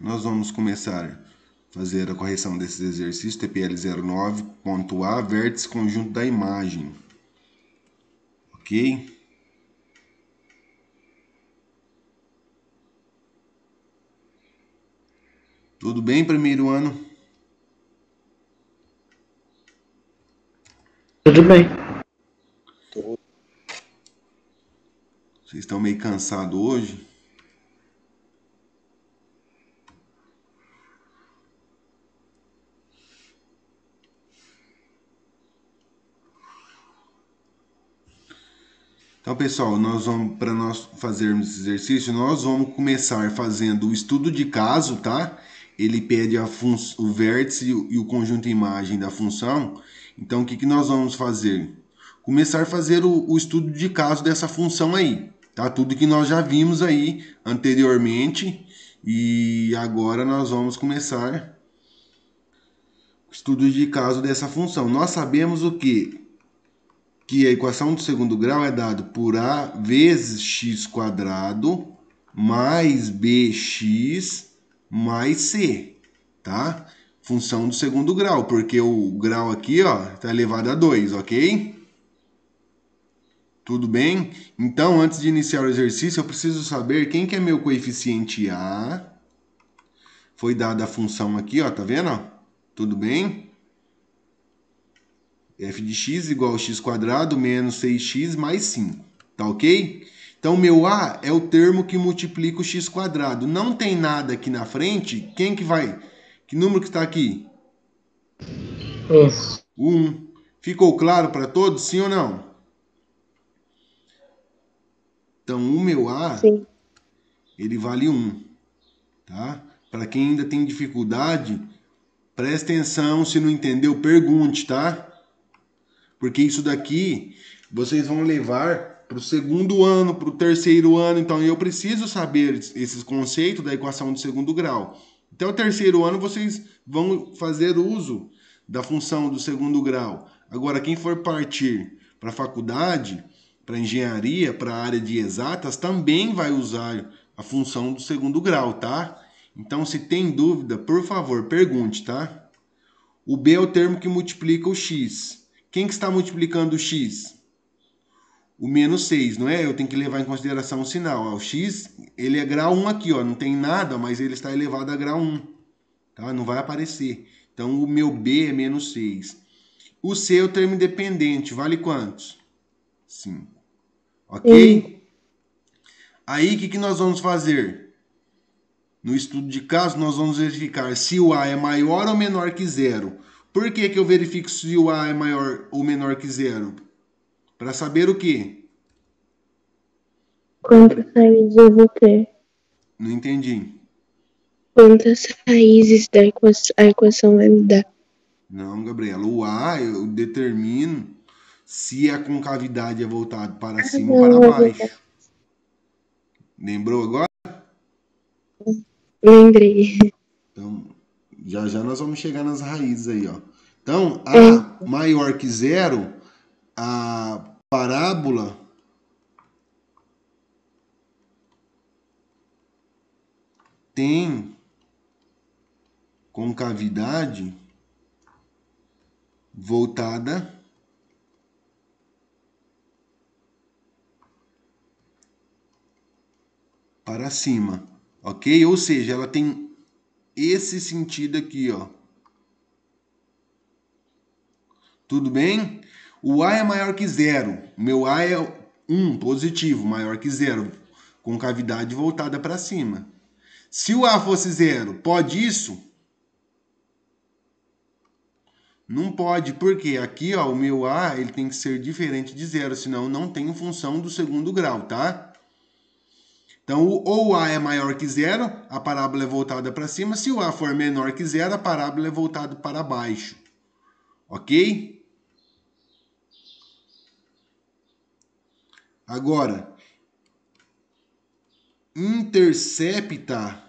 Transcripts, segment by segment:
nós vamos começar a fazer a correção desses exercícios, TPL 09, ponto A, vértice conjunto da imagem. Ok? Tudo bem, primeiro ano? Tudo bem. Vocês estão meio cansados hoje? Então, pessoal, para nós fazermos esse exercício, nós vamos começar fazendo o estudo de caso, tá? Ele pede o vértice e o conjunto imagem da função. Então, o que nós vamos fazer? Começar a fazer o estudo de caso dessa função aí, tá? Tudo que nós já vimos aí anteriormente e agora nós vamos começar o estudo de caso dessa função. Nós sabemos o quê? Que a equação do segundo grau é dada por a vezes x quadrado mais bx mais c, tá? Função do segundo grau, porque o grau aqui, ó, está elevado a 2, ok? Tudo bem? Então, antes de iniciar o exercício, eu preciso saber quem que é meu coeficiente a. Foi dada a função aqui, ó, tá vendo? Tudo bem? F de x igual a x quadrado menos 6x mais 5. Tá ok? Então, meu A é o termo que multiplica o x quadrado. Não tem nada aqui na frente. Quem que vai? Que número que está aqui? Isso. O 1. Ficou claro para todos? Sim ou não? Então, o meu A, Sim. ele vale 1. Tá? Para quem ainda tem dificuldade, preste atenção. Se não entendeu, pergunte, tá? Porque isso daqui vocês vão levar para o segundo ano, para o terceiro ano. Então eu preciso saber esses conceitos da equação de segundo grau. Até o terceiro ano vocês vão fazer uso da função do segundo grau. Agora, quem for partir para a faculdade, para engenharia, para a área de exatas, também vai usar a função do segundo grau, tá? Então, se tem dúvida, por favor, pergunte, tá? O B é o termo que multiplica o x. Quem que está multiplicando o x? O menos 6, não é? Eu tenho que levar em consideração o sinal. O x, ele é grau 1 aqui, ó. Não tem nada, mas ele está elevado a grau 1. Tá? Não vai aparecer. Então, o meu B é menos 6. O C é o termo independente. Vale quantos? 5. Sim. Ok? Aí, o que nós vamos fazer? No estudo de caso, nós vamos verificar se o A é maior ou menor que zero. Por que eu verifico se o A é maior ou menor que zero? Para saber o quê? Quantas raízes eu vou ter? Não entendi. Quantas raízes a equação vai me dar? Não, Gabriela. O A eu determino se a concavidade é voltada para cima ou para Não, é verdade. baixo. Lembrou agora? Lembrei. Então, já já nós vamos chegar nas raízes aí, ó. Então, É, A maior que zero, a parábola tem concavidade voltada para cima, ok? Ou seja, ela tem esse sentido aqui, ó. Tudo bem? O A é maior que zero. O meu A é 1, positivo, maior que zero, com cavidade voltada para cima. Se o A fosse zero, pode isso? Não pode, porque aqui, ó, o meu A ele tem que ser diferente de zero, senão não tem função do segundo grau, tá? Então, ou o A é maior que zero, a parábola é voltada para cima. Se o A for menor que zero, a parábola é voltada para baixo. Ok? Agora, intercepta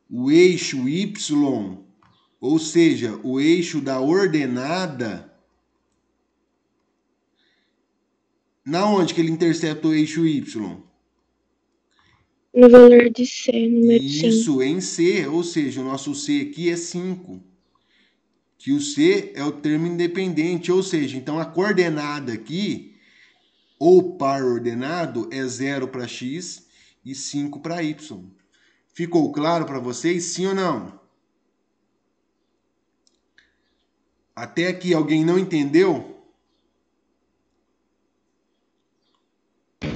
o eixo Y, ou seja, o eixo da ordenada, na onde que ele intercepta o eixo Y? No valor de C, número 5. Isso, em C, ou seja, o nosso C aqui é 5. Que o C é o termo independente, ou seja, então a coordenada aqui, ou par ordenado, é 0 para x e 5 para y. Ficou claro para vocês, sim ou não? Até aqui alguém não entendeu?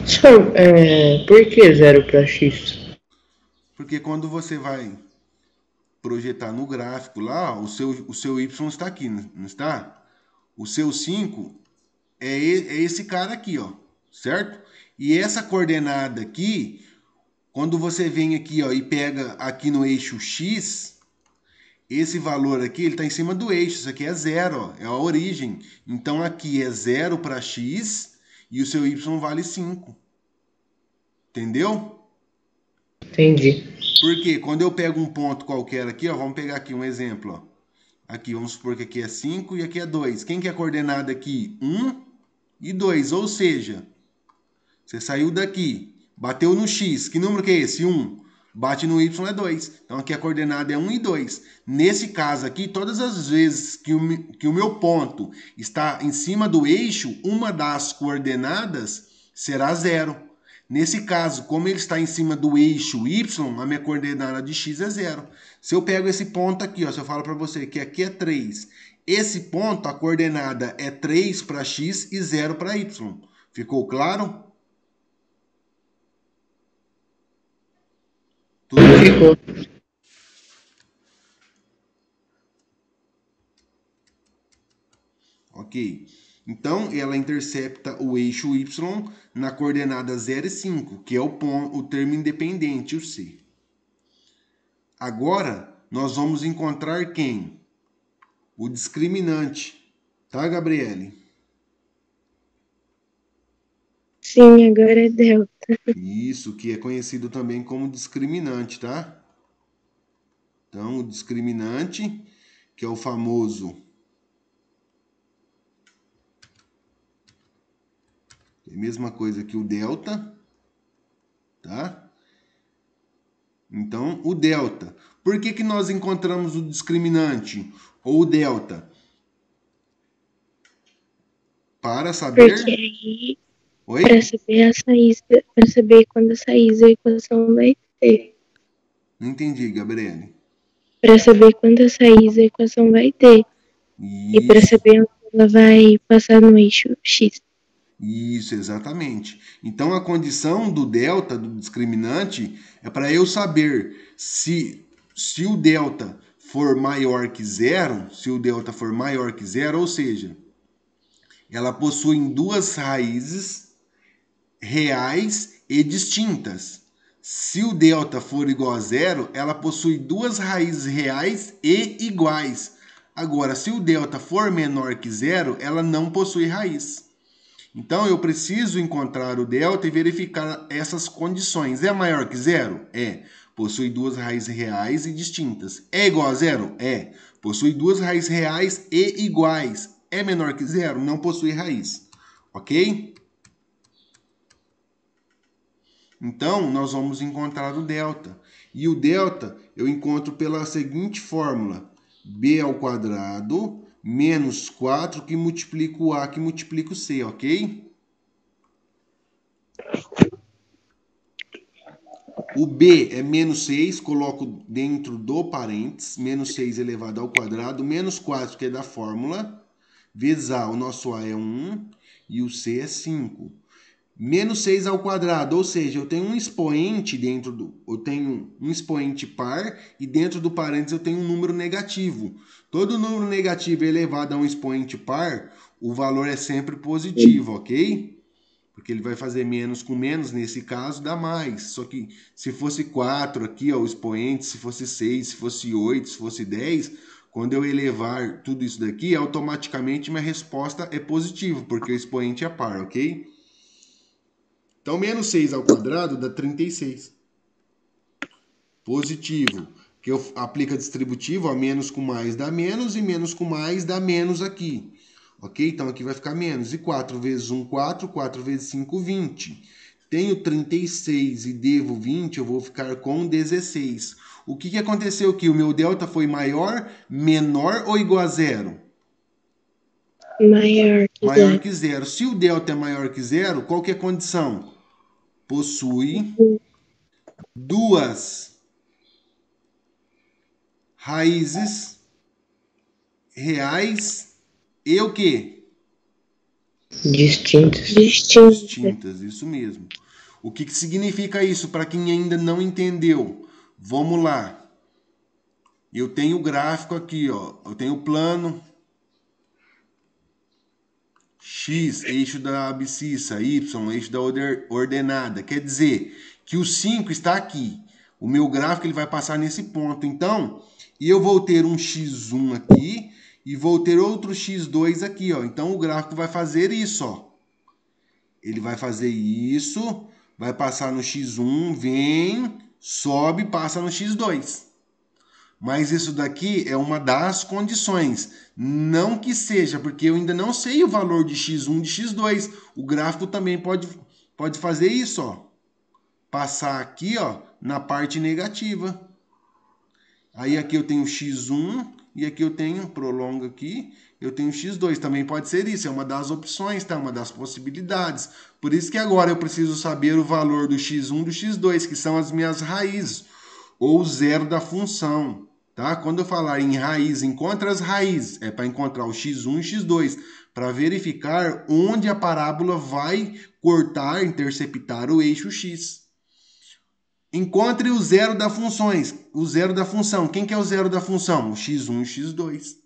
Senhor, por que 0 para x? Porque quando você vai projetar no gráfico lá, o seu y está aqui, não está? O seu 5 é esse cara aqui, ó, certo? E essa coordenada aqui, quando você vem aqui, ó, e pega aqui no eixo x, esse valor aqui, ele está em cima do eixo, isso aqui é 0, ó, é a origem. Então aqui é 0 para x e o seu y vale 5. Entendeu? Entendi. Porque quando eu pego um ponto qualquer aqui, ó, vamos pegar aqui um exemplo, ó. Aqui, vamos supor que aqui é 5 e aqui é 2. Quem que é a coordenada aqui? 1 e 2, ou seja, você saiu daqui, bateu no x, que número que é esse? 1. Bate no y é 2. Então aqui a coordenada é 1 e 2. Nesse caso aqui, todas as vezes que o meu ponto está em cima do eixo, uma das coordenadas será 0. Nesse caso, como ele está em cima do eixo y, a minha coordenada de x é 0. Se eu pego esse ponto aqui, ó, se eu falo para você que aqui é 3, esse ponto, a coordenada é 3 para x e 0 para y. Ficou claro? Tudo bem? Ficou. Ok. Então, ela intercepta o eixo y na coordenada 0 e 5, que é o termo independente, o C. Agora, nós vamos encontrar quem? O discriminante. Tá, Gabriele? Sim, agora é delta. Isso, que é conhecido também como discriminante, tá? Então, o discriminante, que é o famoso... É a mesma coisa que o delta, tá? Então, o delta. Por que nós encontramos o discriminante ou o delta? Para saber... Porque aí, Oi? para saber quando sair a equação vai ter. Não entendi, Gabriele. Para saber quantas raízes a equação vai ter. E para Isso, saber onde ela vai passar no eixo x. isso, exatamente. Então, a condição do delta, do discriminante, é para eu saber se o delta for maior que zero, se o delta for maior que zero, ou seja, ela possui duas raízes reais e distintas. Se o delta for igual a zero, ela possui duas raízes reais e iguais. Agora, se o delta for menor que zero, ela não possui raiz. Então, eu preciso encontrar o delta e verificar essas condições. É maior que zero? É. Possui duas raízes reais e distintas. É igual a zero? É. Possui duas raízes reais e iguais. É menor que zero? Não possui raiz. Ok? Então, nós vamos encontrar o delta. E o delta eu encontro pela seguinte fórmula. B ao quadrado menos 4 que multiplica o A que multiplica o C, ok? O B é menos 6, coloco dentro do parênteses, menos 6 elevado ao quadrado, menos 4, que é da fórmula, vezes A, o nosso A é 1 e o C é 5. Menos 6 ao quadrado, ou seja, eu tenho um expoente eu tenho um expoente par e dentro do parênteses eu tenho um número negativo. Todo número negativo elevado a um expoente par, o valor é sempre positivo, ok? Porque ele vai fazer menos com menos, nesse caso dá mais. Só que se fosse 4 aqui, ó, o expoente, se fosse 6, se fosse 8, se fosse 10, quando eu elevar tudo isso daqui, automaticamente minha resposta é positiva, porque o expoente é par, ok? Então, menos 6 ao quadrado dá 36. Positivo, que eu aplico distributivo, ó, menos com mais dá menos, e menos com mais dá menos aqui. Ok? Então, aqui vai ficar menos. E 4 vezes 1, 4. 4 vezes 5, 20. tenho 36 e devo 20, eu vou ficar com 16. O que aconteceu aqui? O meu delta foi maior, menor ou igual a zero? Maior que Maior zero. que zero. Se o delta é maior que zero, qual que é a condição? Possui duas raízes reais e o quê? Distintas. Distinta. Distintas, isso mesmo. O que significa isso para quem ainda não entendeu? Vamos lá. Eu tenho o gráfico aqui, ó. Eu tenho o plano X, eixo da abscissa, Y, eixo da ordenada. Quer dizer que o 5 está aqui. O meu gráfico ele vai passar nesse ponto. Então, eu vou ter um X1 aqui e vou ter outro X2 aqui, ó. Então, o gráfico vai fazer isso, ó. Ele vai fazer isso, vai passar no X1, vem, sobe, passa no X2. Mas isso daqui é uma das condições. Não que seja, porque eu ainda não sei o valor de x1 de x2. O gráfico também pode fazer isso, ó. Passar aqui, ó, na parte negativa. Aí aqui eu tenho x1 e aqui eu tenho, prolonga aqui, eu tenho x2. Também pode ser isso, é uma das opções, tá? Uma das possibilidades. Por isso que agora eu preciso saber o valor do x1 e do x2, que são as minhas raízes, ou zero da função. Tá? Quando eu falar em raiz, encontra as raízes, é para encontrar o x1 e o x2, para verificar onde a parábola vai cortar, interceptar o eixo x. Encontre o zero da funções, o zero da função. Quem que é o zero da função? O x1 e o x2.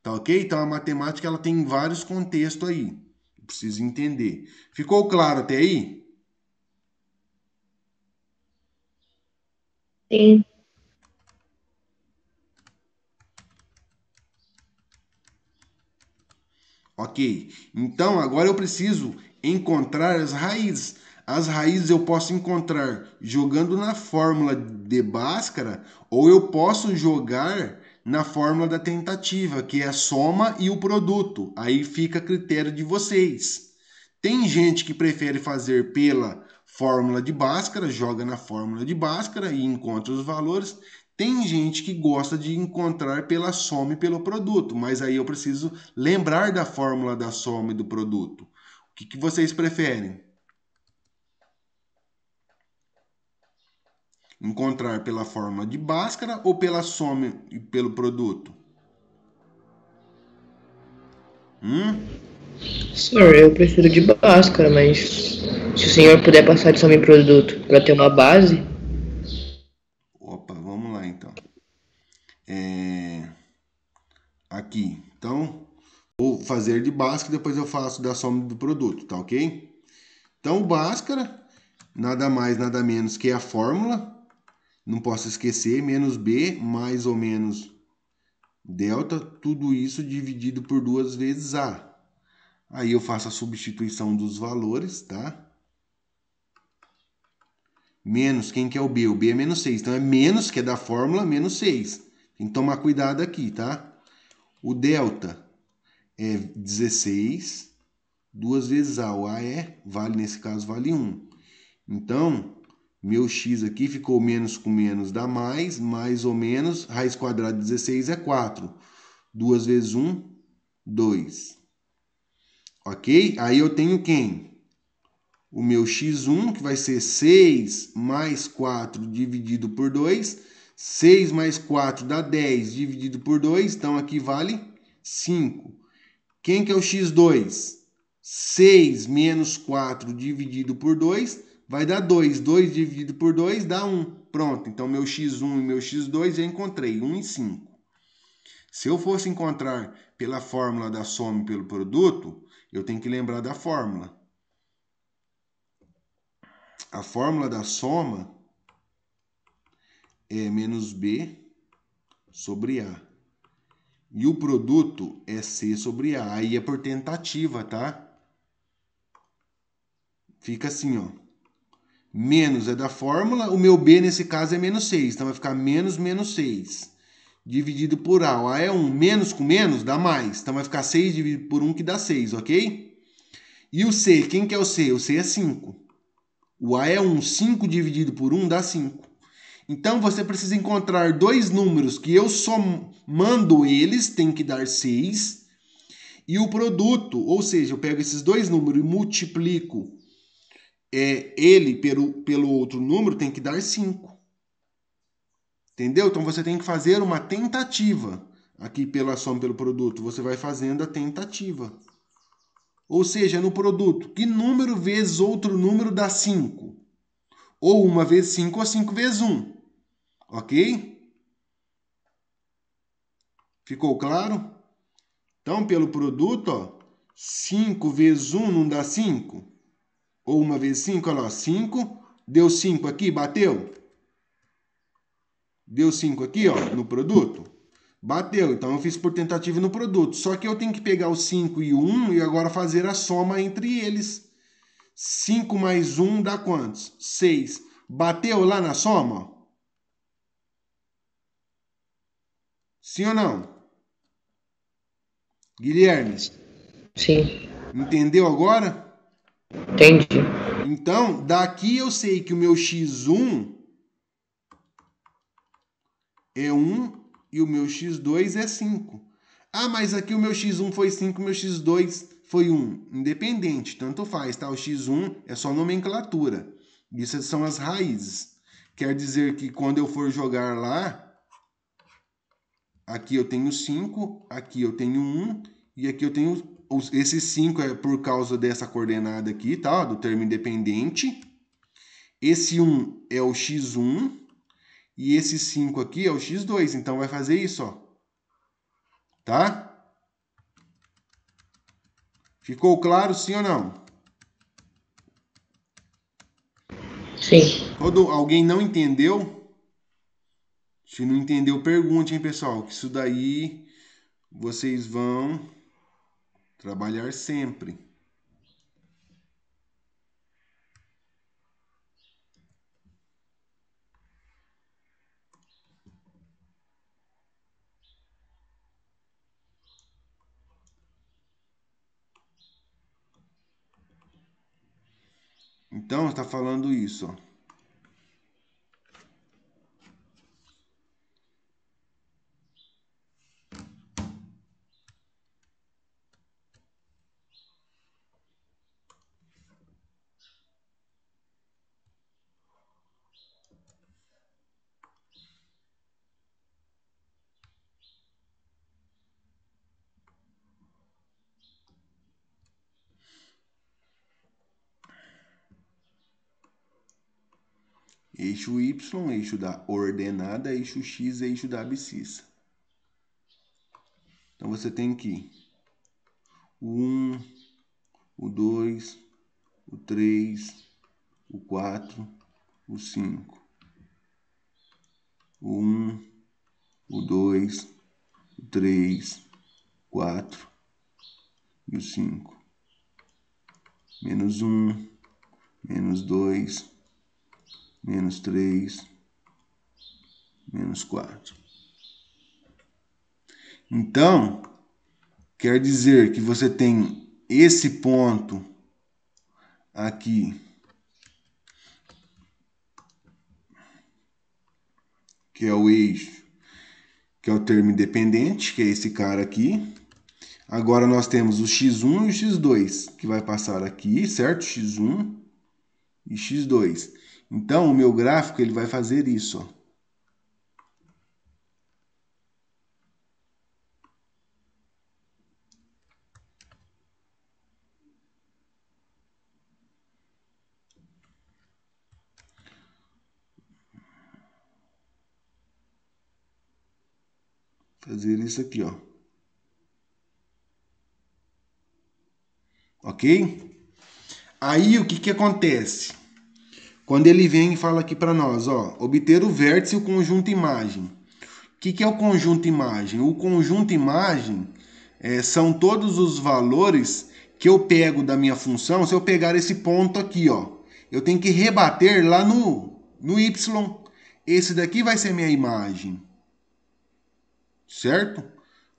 Tá ok? Então a matemática ela tem vários contextos aí. Preciso entender. Ficou claro até aí? Sim. Ok, então agora eu preciso encontrar as raízes. As raízes eu posso encontrar jogando na fórmula de Bhaskara ou eu posso jogar na fórmula da tentativa, que é a soma e o produto. Aí fica a critério de vocês. Tem gente que prefere fazer pela fórmula de Bhaskara, joga na fórmula de Bhaskara e encontra os valores. Tem gente que gosta de encontrar pela soma e pelo produto, mas aí eu preciso lembrar da fórmula da soma e do produto. O que vocês preferem? Encontrar pela fórmula de Bhaskara ou pela soma e pelo produto? Senhor, eu prefiro de Bhaskara, mas se o senhor puder passar de soma em produto para ter uma base, Opa, vamos lá então. Aqui, então, vou fazer de Bhaskara, depois eu faço da soma do produto, tá ok? Então, o Bhaskara, nada mais, nada menos que a fórmula, não posso esquecer, menos B mais ou menos delta, tudo isso dividido por 2 vezes A. Aí eu faço a substituição dos valores, tá? Menos, quem que é o B? O B é menos 6, então é menos, que é da fórmula, menos 6. Tem que tomar cuidado aqui, tá? O delta é 16, 2 vezes A. O A vale, nesse caso, vale 1. Então, meu x aqui ficou menos com menos dá mais ou menos, raiz quadrada de 16 é 4. 2 vezes 1, 2. Ok? Aí eu tenho quem? O meu x1, que vai ser 6 mais 4 dividido por 2. 6 mais 4 dá 10 dividido por 2, então aqui vale 5. Quem que é o x2? 6 menos 4 dividido por 2 vai dar 2. 2 dividido por 2 dá 1. Pronto, então meu x1 e meu x2 já encontrei, 1 e 5. Se eu fosse encontrar pela fórmula da soma e pelo produto, eu tenho que lembrar da fórmula. A fórmula da soma é menos B sobre A. E o produto é C sobre A. Aí é por tentativa, tá? Fica assim, ó. Menos é da fórmula, o meu B nesse caso é menos 6. Então vai ficar menos 6. Dividido por A. O A é 1. Menos com menos dá mais. Então vai ficar 6 dividido por 1 que dá 6, ok? E o C, quem que é o C? O C é 5. O A é 1. 5 dividido por 1 dá 5. Então, você precisa encontrar dois números que eu somando eles, tem que dar 6. E o produto, ou seja, eu pego esses dois números e multiplico ele pelo outro número, tem que dar 5. Entendeu? Então, você tem que fazer uma tentativa. Aqui, pela soma pelo produto, você vai fazendo a tentativa. Ou seja, no produto, que número vezes outro número dá 5? Ou 1 vezes 5 ou 5 vezes 1. Ok? Ficou claro? Então, pelo produto, ó, 5 vezes 1 não dá 5? Ou 1 vezes 5, olha lá, 5. Deu 5 aqui, bateu? Deu 5 aqui, ó, no produto? Bateu. Então, eu fiz por tentativa no produto. Só que eu tenho que pegar o 5 e o 1 e agora fazer a soma entre eles. 5 mais 1 dá quantos? 6. Bateu lá na soma? Sim ou não? Guilherme, Sim, entendeu agora? entendi. Então, daqui eu sei que o meu x1 é 1 e o meu x2 é 5. Ah, mas aqui o meu x1 foi 5, o meu x2 foi 1. Independente, tanto faz, tá? O x1 é só nomenclatura. Isso são as raízes. Quer dizer que quando eu for jogar lá, aqui eu tenho 5, aqui eu tenho 1 e aqui eu tenho... Esse 5 é por causa dessa coordenada aqui, tá? Do termo independente. Esse 1 é o x1 e esse 5 aqui é o x2. Então, vai fazer isso, ó. Tá? Ficou claro, sim ou não? Sim. Alguém não entendeu? Se não entendeu, pergunte, hein, pessoal. Que isso daí vocês vão trabalhar sempre. Então, está falando isso, ó. Eixo Y, eixo da ordenada, eixo X, eixo da abscissa. Então, você tem que o 1, o 2, o 3, o 4, o 5. O 1, o 2, o 3, 4 e o 5. Menos 1, menos 2, menos 3, menos 4. Então, quer dizer que você tem esse ponto aqui, que é o eixo, que é o termo independente, que é esse cara aqui. Agora nós temos o x1 e o x2, que vai passar aqui, certo? x1 e x2. Então, o meu gráfico ele vai fazer isso, ó. Fazer isso aqui, ó. Ok? Aí, o que que acontece? Quando ele vem e fala aqui para nós, ó, obter o vértice e o conjunto imagem. O que é o conjunto imagem? O conjunto imagem são todos os valores que eu pego da minha função. Se eu pegar esse ponto aqui, ó, eu tenho que rebater lá no y. Esse daqui vai ser minha imagem. Certo?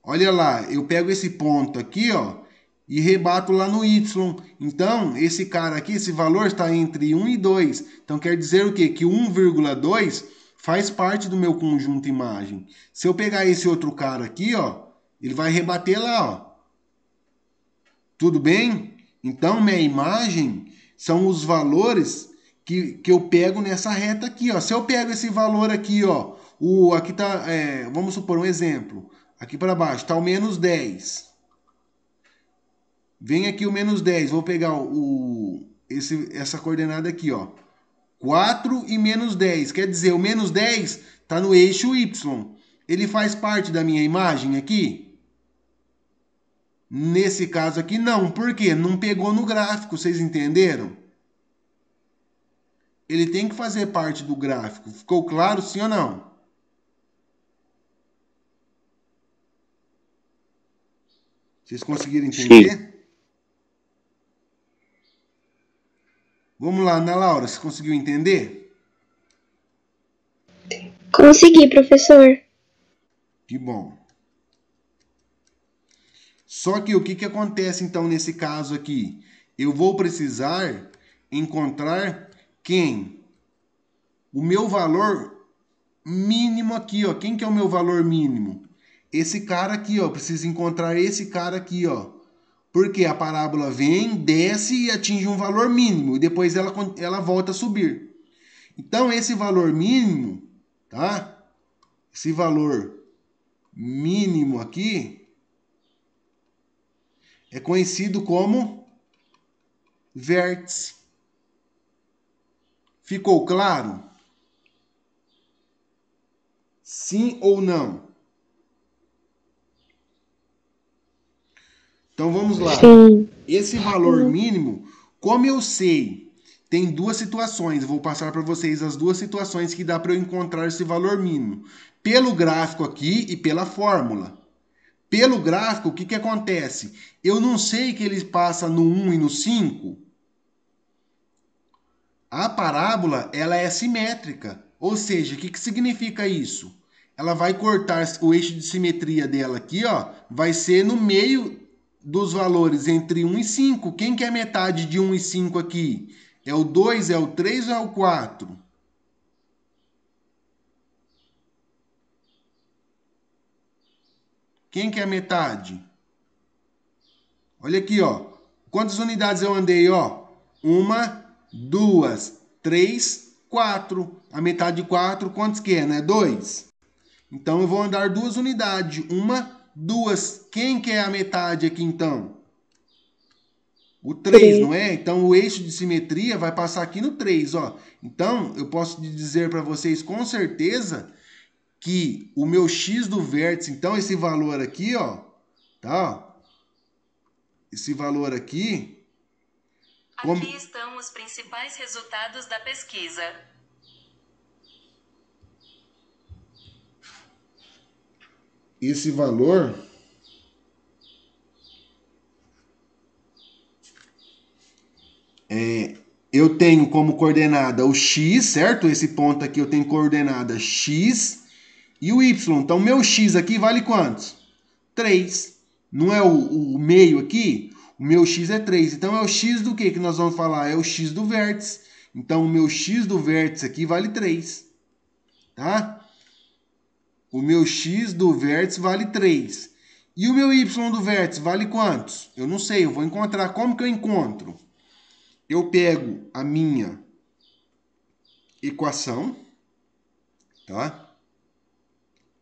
Olha lá, eu pego esse ponto aqui, ó, e rebato lá no y. Então, esse cara aqui, esse valor está entre 1 e 2. Então, quer dizer o quê? Que 1,2 faz parte do meu conjunto imagem. Se eu pegar esse outro cara aqui, ó, ele vai rebater lá, ó. Tudo bem? Então, minha imagem são os valores que eu pego nessa reta aqui, ó. Se eu pego esse valor aqui, ó, aqui tá, vamos supor um exemplo. Aqui para baixo tá o menos 10. Vem aqui o menos 10. Vou pegar essa coordenada aqui, ó. 4 e menos 10. Quer dizer, o menos 10 tá no eixo Y. Ele faz parte da minha imagem aqui? Nesse caso aqui, não. Por quê? Não pegou no gráfico, vocês entenderam? Ele tem que fazer parte do gráfico. Ficou claro, sim ou não? Vocês conseguiram entender? Sim. Vamos lá, Ana Laura, você conseguiu entender? Consegui, professor. Que bom. Só que o que acontece então nesse caso aqui? Eu vou precisar encontrar quem? O meu valor mínimo aqui, ó. Quem que é o meu valor mínimo? Esse cara aqui, ó. Preciso encontrar esse cara aqui, ó. Porque a parábola vem, desce e atinge um valor mínimo. E depois ela volta a subir. Então, esse valor mínimo, tá? Esse valor mínimo aqui é conhecido como vértice. Ficou claro? Sim ou não? Então vamos lá. Sim. Esse valor mínimo, como eu sei, tem duas situações. Eu vou passar para vocês as duas situações que dá para eu encontrar esse valor mínimo. Pelo gráfico aqui e pela fórmula. Pelo gráfico, o que acontece? Eu não sei que ele passa no 1 e no 5. A parábola, ela é simétrica. Ou seja, o que significa isso? Ela vai cortar o eixo de simetria dela aqui, ó, vai ser no meio dos valores entre 1 e 5. Quem que é metade de 1 e 5 aqui? É o 2, é o 3 ou é o 4? Quem que é metade? Olha aqui, ó. Quantas unidades eu andei, ó? 1, 2, 3, 4. A metade de 4, quantos que é, né? 2. Então, eu vou andar 2 unidades. 1, 2. Quem que é a metade aqui, então? O 3, não é? Então, o eixo de simetria vai passar aqui no 3, ó. Então, eu posso dizer para vocês com certeza que o meu x do vértice, então, esse valor aqui, ó, tá? Esse valor aqui... Aqui estão os principais resultados da pesquisa. Esse valor eu tenho como coordenada o x, certo? Esse ponto aqui eu tenho coordenada x e o y. Então, meu x aqui vale quantos? 3. Não é o meio aqui? O meu x é 3. Então, é o x do que nós vamos falar? É o x do vértice. Então, o meu x do vértice aqui vale 3. Tá? O meu x do vértice vale 3. E o meu y do vértice vale quantos? Eu não sei, eu vou encontrar. Como que eu encontro? Eu pego a minha equação, tá?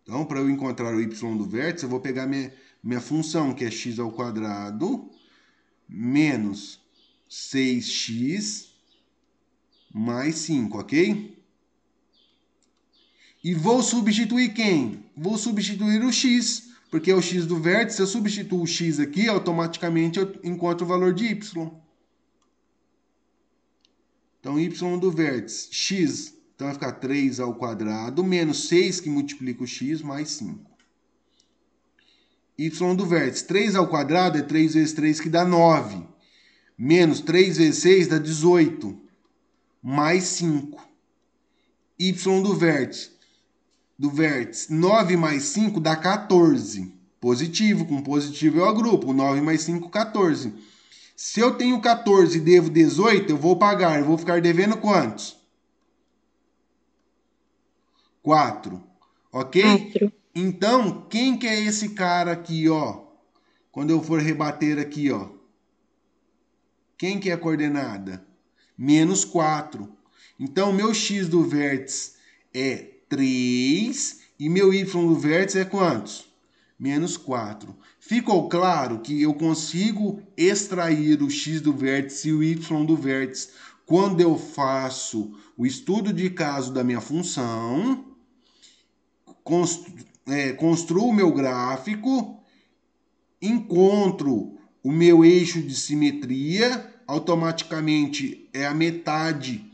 Então, para eu encontrar o y do vértice, eu vou pegar minha função, que é x ao quadrado menos 6x mais 5, ok? E vou substituir quem? Vou substituir o x, porque é o x do vértice. Se eu substituo o x aqui, automaticamente eu encontro o valor de y. Então, y do vértice, x, então vai ficar 3 ao quadrado, menos 6, que multiplica o x, mais 5. Y do vértice, 3 ao quadrado é 3 vezes 3, que dá 9. Menos 3 vezes 6 dá 18, mais 5. Y do vértice, 9 mais 5 dá 14. Positivo. Com positivo eu agrupo. 9 mais 5, 14. Se eu tenho 14 e devo 18, eu vou pagar. Eu vou ficar devendo quantos? 4. Ok? 4. Então, quem que é esse cara aqui, ó? Quando eu for rebater aqui, ó. Quem que é a coordenada? Menos 4. Então, meu x do vértice é 3 e meu y do vértice é quantos? Menos 4. Ficou claro que eu consigo extrair o x do vértice e o y do vértice quando eu faço o estudo de caso da minha função, construo o meu gráfico, encontro o meu eixo de simetria, automaticamente é a metade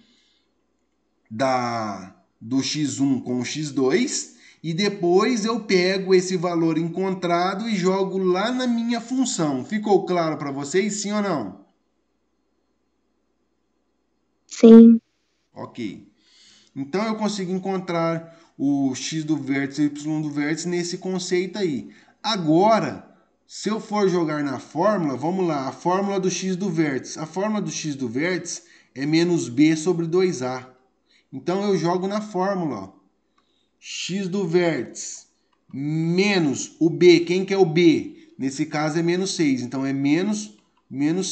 do x1 com o x2, e depois eu pego esse valor encontrado e jogo lá na minha função. Ficou claro para vocês, sim ou não? Sim. Ok. Então eu consigo encontrar o x do vértice e o y do vértice nesse conceito aí. Agora, se eu for jogar na fórmula, vamos lá, a fórmula do x do vértice. A fórmula do x do vértice é menos b sobre 2a. Então eu jogo na fórmula, ó. X do vértice menos o b. Quem que é o b? Nesse caso é menos 6. Então é menos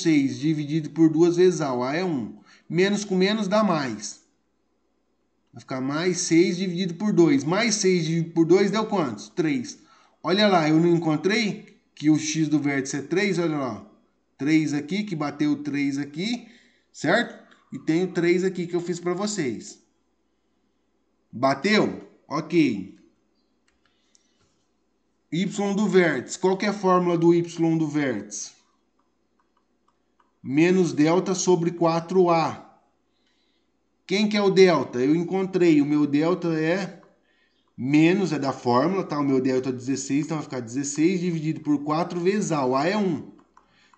6 dividido por 2 vezes a. O a é 1. Menos com menos dá mais. Vai ficar mais 6 dividido por 2. Mais 6 dividido por 2 deu quantos? 3. Olha lá, eu não encontrei que o x do vértice é 3. Olha lá. 3 aqui, que bateu 3 aqui, certo? E tenho 3 aqui que eu fiz para vocês. Bateu? Ok. Y do vértice. Qual que é a fórmula do y do vértice? Menos delta sobre 4a. Quem que é o delta? Eu encontrei. O meu delta é menos, é da fórmula, tá? O meu delta é 16, então vai ficar 16 dividido por 4 vezes a. O a é 1.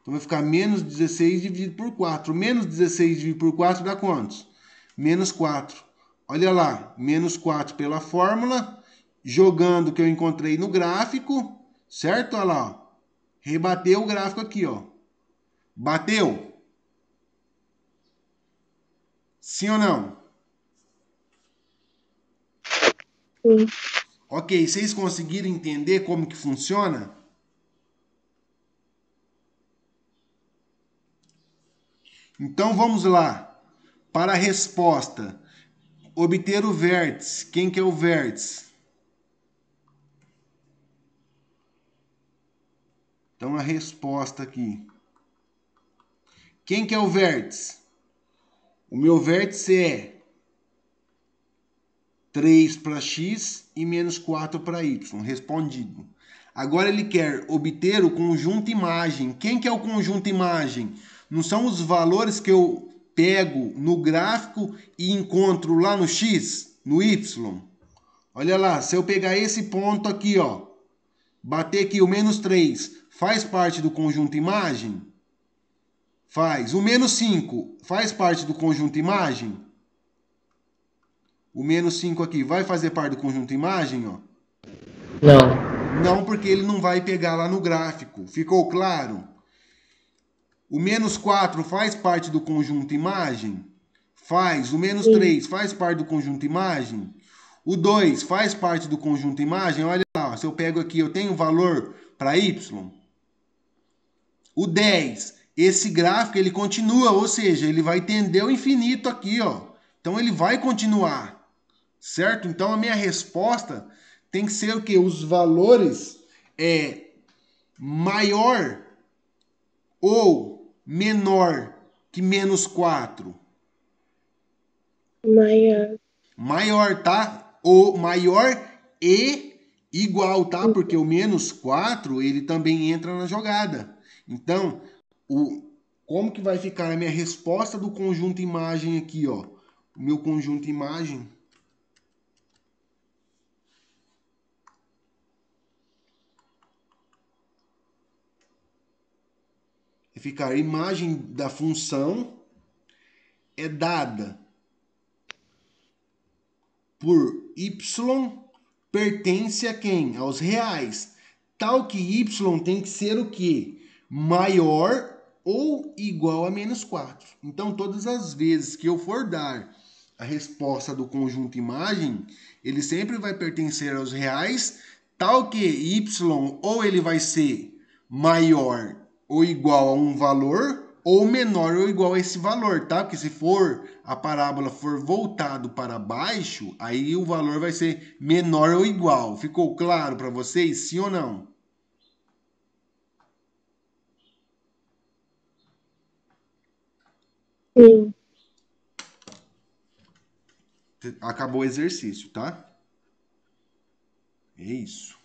Então vai ficar menos 16 dividido por 4. Menos 16 dividido por 4 dá quantos? Menos 4. Olha lá, menos 4 pela fórmula, jogando o que eu encontrei no gráfico, certo? Olha lá, ó. Rebateu o gráfico aqui, ó. Bateu? Sim ou não? Sim. Ok, vocês conseguiram entender como que funciona? Então vamos lá. Para a resposta, obter o vértice. Quem que é o vértice? Então a resposta aqui. Quem que é o vértice? O meu vértice é 3 para x e menos 4 para y. Respondido. Agora ele quer obter o conjunto imagem. Quem que é o conjunto imagem? Não são os valores que eu pego no gráfico e encontro lá no x, no y? Olha lá, se eu pegar esse ponto aqui, ó, bater aqui o menos 3, faz parte do conjunto imagem? Faz. O menos 5 faz parte do conjunto imagem? O menos 5 aqui vai fazer parte do conjunto imagem, ó? Não. Não, porque ele não vai pegar lá no gráfico. Ficou claro? O menos 4 faz parte do conjunto imagem? Faz. O menos Sim. 3 faz parte do conjunto imagem? O 2 faz parte do conjunto imagem? Olha lá, ó, se eu pego aqui, eu tenho valor para y. O 10, esse gráfico ele continua, ou seja, ele vai tender ao infinito aqui, ó. Então ele vai continuar, certo? Então a minha resposta tem que ser o quê? Os valores maior ou menor que menos 4? Maior. Maior, tá? Ou maior e igual, tá? Porque o menos 4, ele também entra na jogada. Então, como que vai ficar a minha resposta do conjunto imagem aqui, ó? O meu conjunto imagem vai ficar a imagem da função é dada por y pertence a quem? Aos reais. tal que y tem que ser o quê? Maior ou igual a menos 4. Então, todas as vezes que eu for dar a resposta do conjunto imagem, ele sempre vai pertencer aos reais, tal que y ou ele vai ser maior ou igual a um valor, ou menor ou igual a esse valor, tá? Porque se for a parábola for voltado para baixo, aí o valor vai ser menor ou igual. Ficou claro para vocês, sim ou não? Sim. Acabou o exercício, tá? É isso.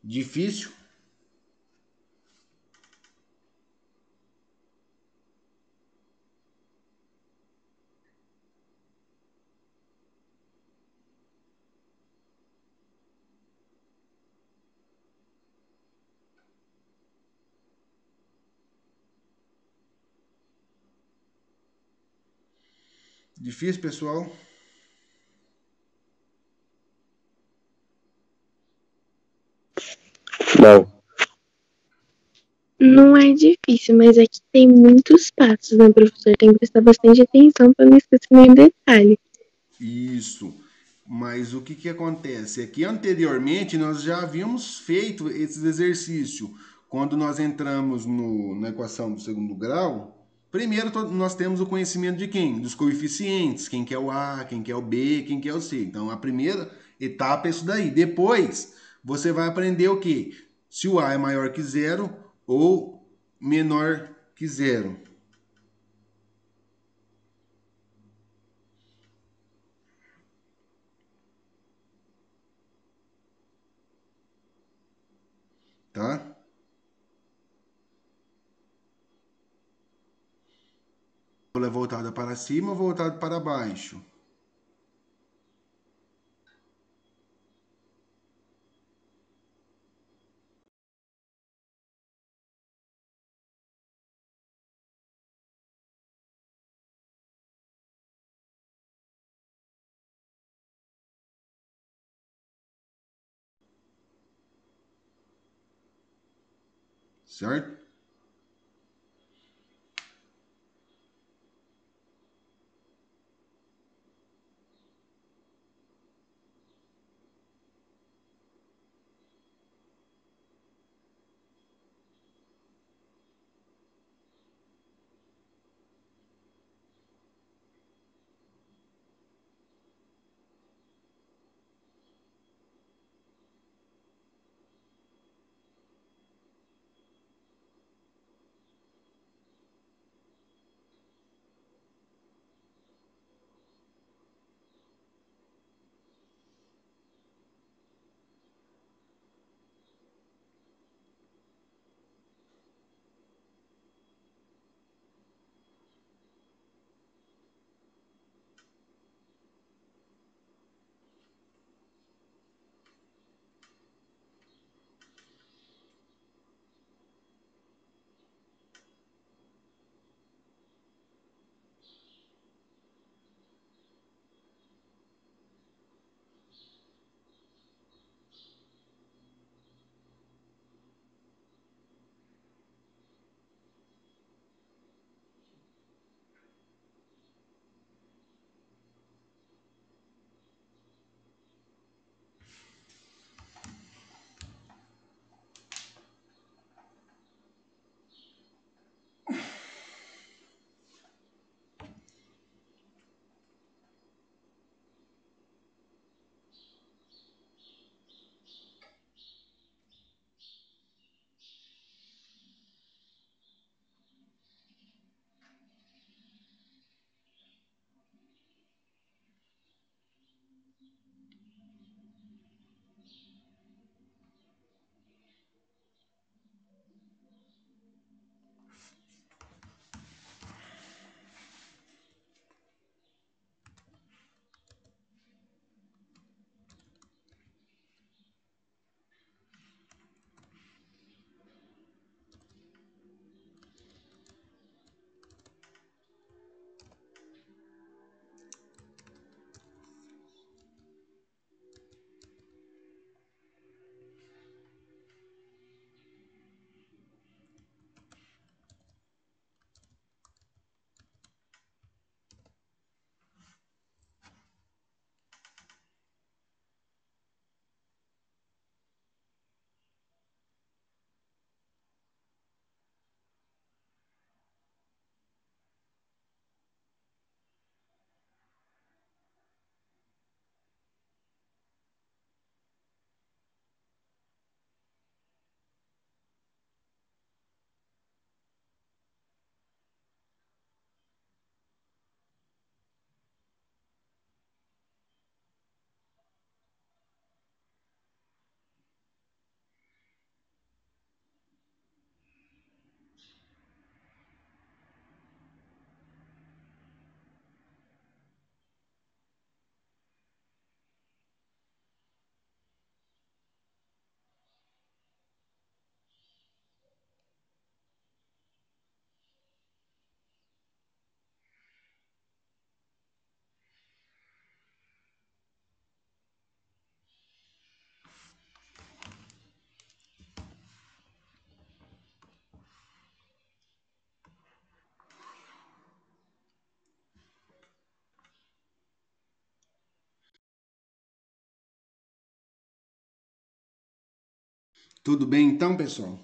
Difícil? Difícil, pessoal? Não. Não é difícil, mas aqui tem muitos passos, né, professor? Tem que prestar bastante atenção para não esquecer nenhum detalhe. Isso. Mas o que acontece? É que anteriormente nós já havíamos feito esses exercícios. Quando nós entramos na equação do segundo grau, primeiro nós temos o conhecimento de quem? Dos coeficientes, quem que é o A, quem que é o B, quem que é o C. Então a primeira etapa é isso daí. Depois você vai aprender o quê? Se o A é maior que zero ou menor que zero. Tá? É voltada para cima ou voltada para baixo? Certo? Tudo bem então, pessoal?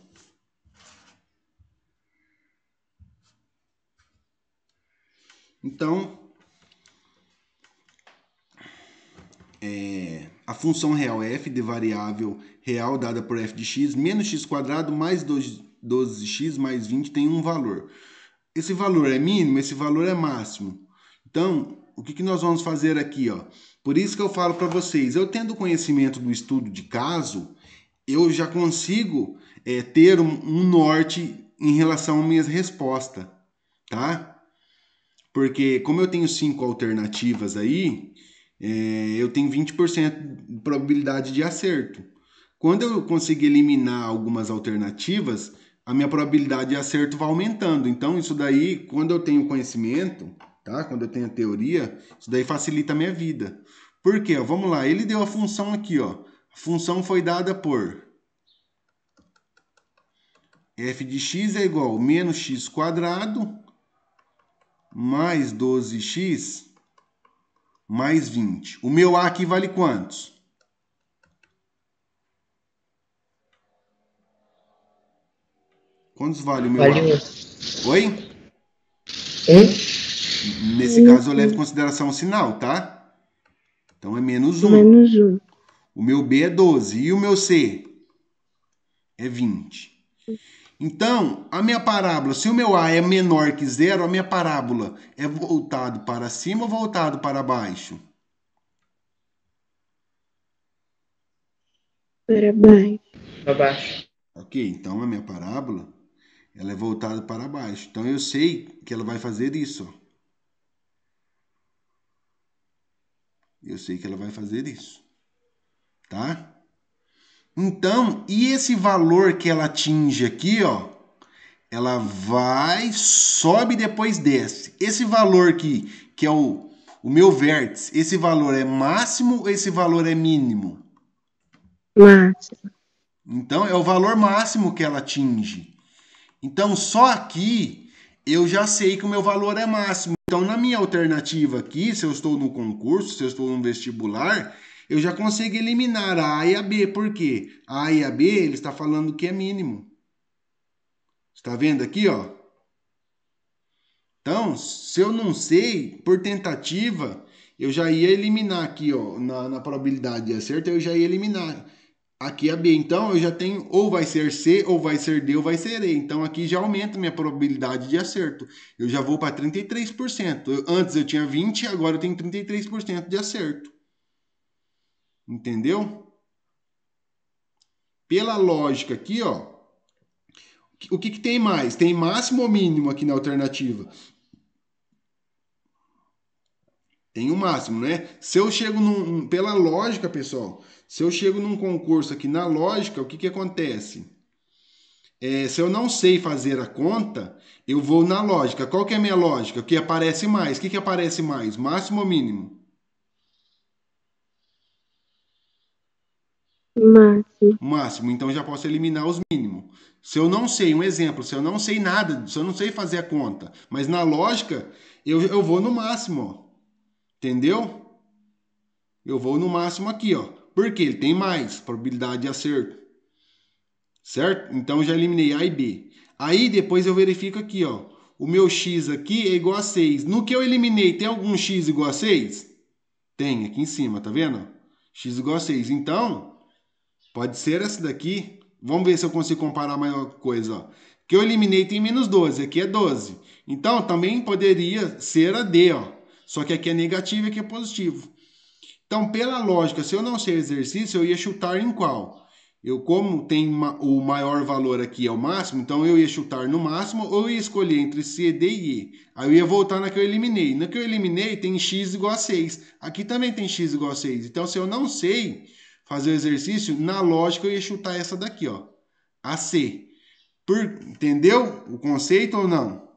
Então, a função real é f de variável real dada por f de x menos x quadrado mais 12x mais 20 tem um valor. Esse valor é mínimo, esse valor é máximo. Então, o que nós vamos fazer aqui? Ó? Por isso que eu falo para vocês, eu tendo conhecimento do estudo de caso, eu já consigo ter um norte em relação às minhas respostas, tá? Porque como eu tenho 5 alternativas aí, eu tenho 20% de probabilidade de acerto. Quando eu conseguir eliminar algumas alternativas, a minha probabilidade de acerto vai aumentando. Então, isso daí, quando eu tenho conhecimento, tá? Quando eu tenho teoria, isso daí facilita a minha vida. Por quê? Vamos lá, ele deu a função aqui, ó. A função foi dada por f de x é igual a menos x quadrado mais 12x mais 20. O meu A aqui vale quantos? Quantos vale o meu Vale A? 1. Oi? 1. Nesse caso eu levo em consideração o sinal, tá? Então é menos 1. Menos 1. O meu B é 12. E o meu C? É 20. Então, a minha parábola, se o meu A é menor que 0, a minha parábola é voltado para cima ou voltado para baixo? Para baixo. Para baixo. Ok, então a minha parábola ela é voltada para baixo. Então eu sei que ela vai fazer isso. Ó. Eu sei que ela vai fazer isso. Tá? Então, e esse valor que ela atinge aqui, ó, ela vai, sobe e depois desce. Esse valor aqui, que é o meu vértice, esse valor é máximo ou esse valor é mínimo? Máximo. Então, é o valor máximo que ela atinge. Então, só aqui eu já sei que o meu valor é máximo. Então, na minha alternativa aqui, se eu estou no concurso, se eu estou no vestibular, eu já consigo eliminar a A e a B. Por quê? A A e a B, ele está falando que é mínimo. Está vendo aqui, ó? Então, se eu não sei, por tentativa, eu já ia eliminar aqui, ó, na probabilidade de acerto, eu já ia eliminar. Aqui a B, então eu já tenho ou vai ser C, ou vai ser D, ou vai ser E. Então aqui já aumenta minha probabilidade de acerto. Eu já vou para 33%. Antes eu tinha 20%, agora eu tenho 33% de acerto. Entendeu? Pela lógica aqui, ó, o que tem mais? Tem máximo ou mínimo aqui na alternativa? Tem o máximo, né? Se eu chego pela lógica, pessoal, se eu chego num concurso aqui na lógica, o que acontece? Se eu não sei fazer a conta, eu vou na lógica. Qual que é a minha lógica? O que aparece mais? O que aparece mais? Máximo ou mínimo? Máximo. Máximo. Então já posso eliminar os mínimos. Se eu não sei, um exemplo, se eu não sei nada, se eu não sei fazer a conta, mas na lógica, eu vou no máximo, ó. Entendeu? Eu vou no máximo aqui, ó. Porque ele tem mais probabilidade de acerto. Certo? Então eu já eliminei A e B. Aí depois eu verifico aqui, ó. O meu x aqui é igual a 6. No que eu eliminei, tem algum x igual a 6? Tem, aqui em cima, tá vendo? X igual a 6. Então, pode ser essa daqui. Vamos ver se eu consigo comparar a maior coisa, ó. Que eu eliminei tem menos 12, aqui é 12. Então, também poderia ser a D, ó. Só que aqui é negativo e aqui é positivo. Então, pela lógica, se eu não sei exercício, eu ia chutar em qual? Como tem o maior valor aqui é o máximo, então eu ia chutar no máximo ou eu ia escolher entre C, D e E. Aí eu ia voltar na que eu eliminei. Na que eu eliminei tem x igual a 6. Aqui também tem x igual a 6. Então, se eu não sei fazer o exercício, na lógica eu ia chutar essa daqui, ó. A C. Entendeu o conceito ou não?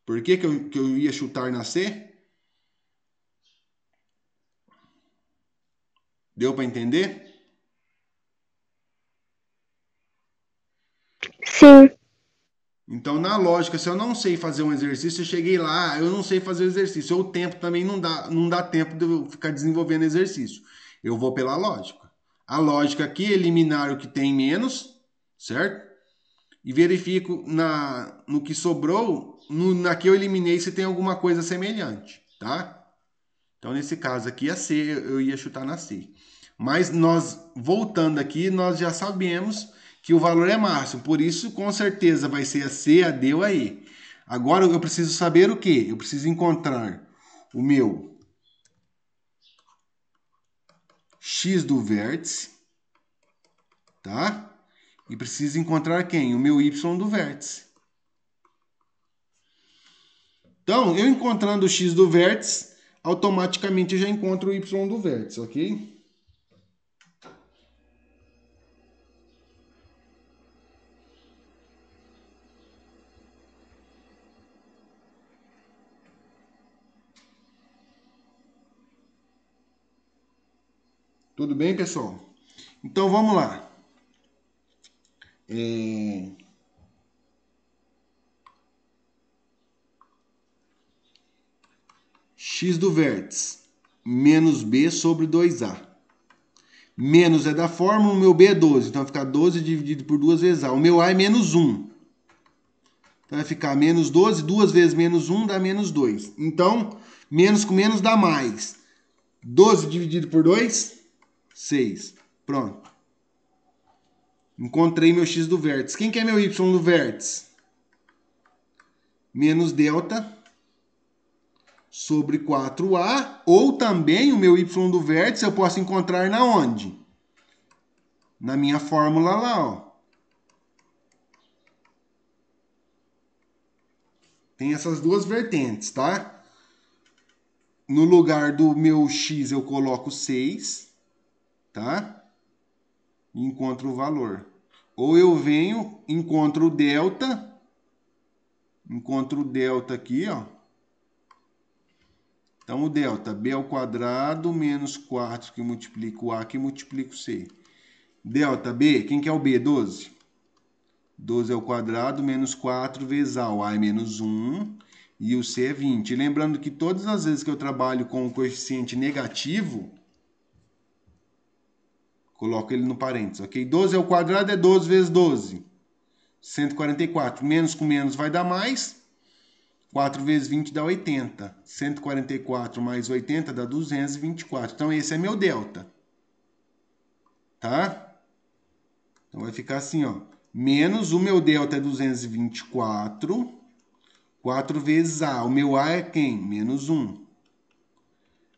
Por que eu ia chutar na C? Deu para entender? Sim. Então, na lógica, se eu não sei fazer um exercício, eu cheguei lá, eu não sei fazer o exercício. Ou o tempo também não dá tempo de eu ficar desenvolvendo exercício. Eu vou pela lógica. A lógica aqui é eliminar o que tem menos, certo? E verifico no que sobrou, na que eu eliminei, se tem alguma coisa semelhante, tá? Então, nesse caso aqui, a C, eu ia chutar na C. Mas nós, voltando aqui, nós já sabemos que o valor é máximo. Por isso, com certeza, vai ser a C, a D ou a E. Agora, eu preciso saber o quê? Eu preciso encontrar o meu X do vértice, tá? E preciso encontrar quem? O meu Y do vértice. Então, eu encontrando o X do vértice, automaticamente eu já encontro o Y do vértice, ok? Tudo bem, pessoal? Então, vamos lá. X do vértice, menos B sobre 2A. Menos é da fórmula, o meu B é 12. Então, vai ficar 12 dividido por 2 vezes A. O meu A é menos 1. Então, vai ficar menos 12, 2 vezes menos 1 dá menos 2. Então, menos com menos dá mais. 12 dividido por 2, 6. Pronto. Encontrei meu X do vértice. Quem que é meu Y do vértice? Menos delta sobre 4A, ou também o meu Y do vértice eu posso encontrar na onde? Na minha fórmula lá, ó. Tem essas duas vertentes, tá? No lugar do meu X eu coloco 6, tá? E encontro o valor. Ou eu venho, encontro o delta aqui, ó. Então, o delta, B ao quadrado menos 4 que multiplica o A que multiplica o C. Delta B, quem que é o B? 12. 12 ao quadrado menos 4 vezes A. O A é menos 1 e o C é 20. Lembrando que todas as vezes que eu trabalho com o coeficiente negativo, coloco ele no parênteses, ok? 12 ao quadrado é 12 vezes 12. 144. Menos com menos vai dar mais. 4 vezes 20 dá 80. 144 mais 80 dá 224. Então, esse é meu delta. Tá? Então, vai ficar assim, ó. Menos o meu delta é 224. 4 vezes A. O meu A é quem? Menos 1.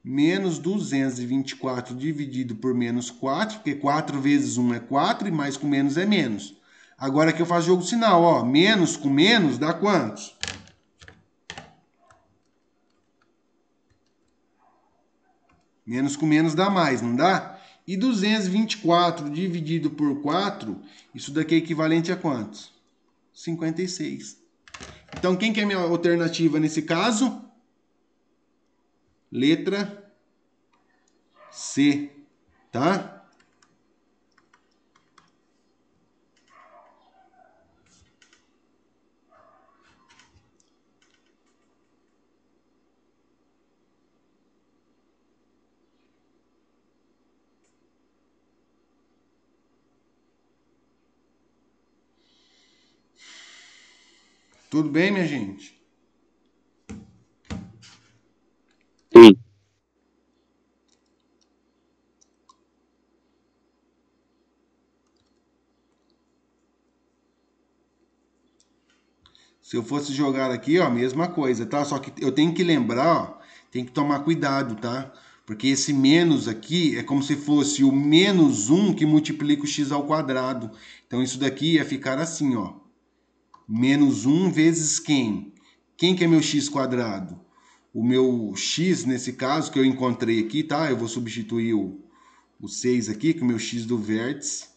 Menos 224 dividido por menos 4, porque 4 vezes 1 é 4 e mais com menos é menos. Agora que eu faço jogo sinal, ó. Menos com menos dá quantos? Menos com menos dá mais, não dá? E 224 dividido por 4, isso daqui é equivalente a quantos? 56. Então, quem que é a minha alternativa nesse caso? Letra C, tá? Tudo bem, minha gente? Sim. Se eu fosse jogar aqui, ó, a mesma coisa, tá? Só que eu tenho que lembrar, ó, tem que tomar cuidado, tá? Porque esse menos aqui é como se fosse o menos 1 que multiplica o x ao quadrado. Então, isso daqui ia ficar assim, ó. Menos 1 vezes quem? Quem que é meu x quadrado? O meu x, nesse caso, que eu encontrei aqui, tá? Eu vou substituir o 6 aqui, que o meu x do vértice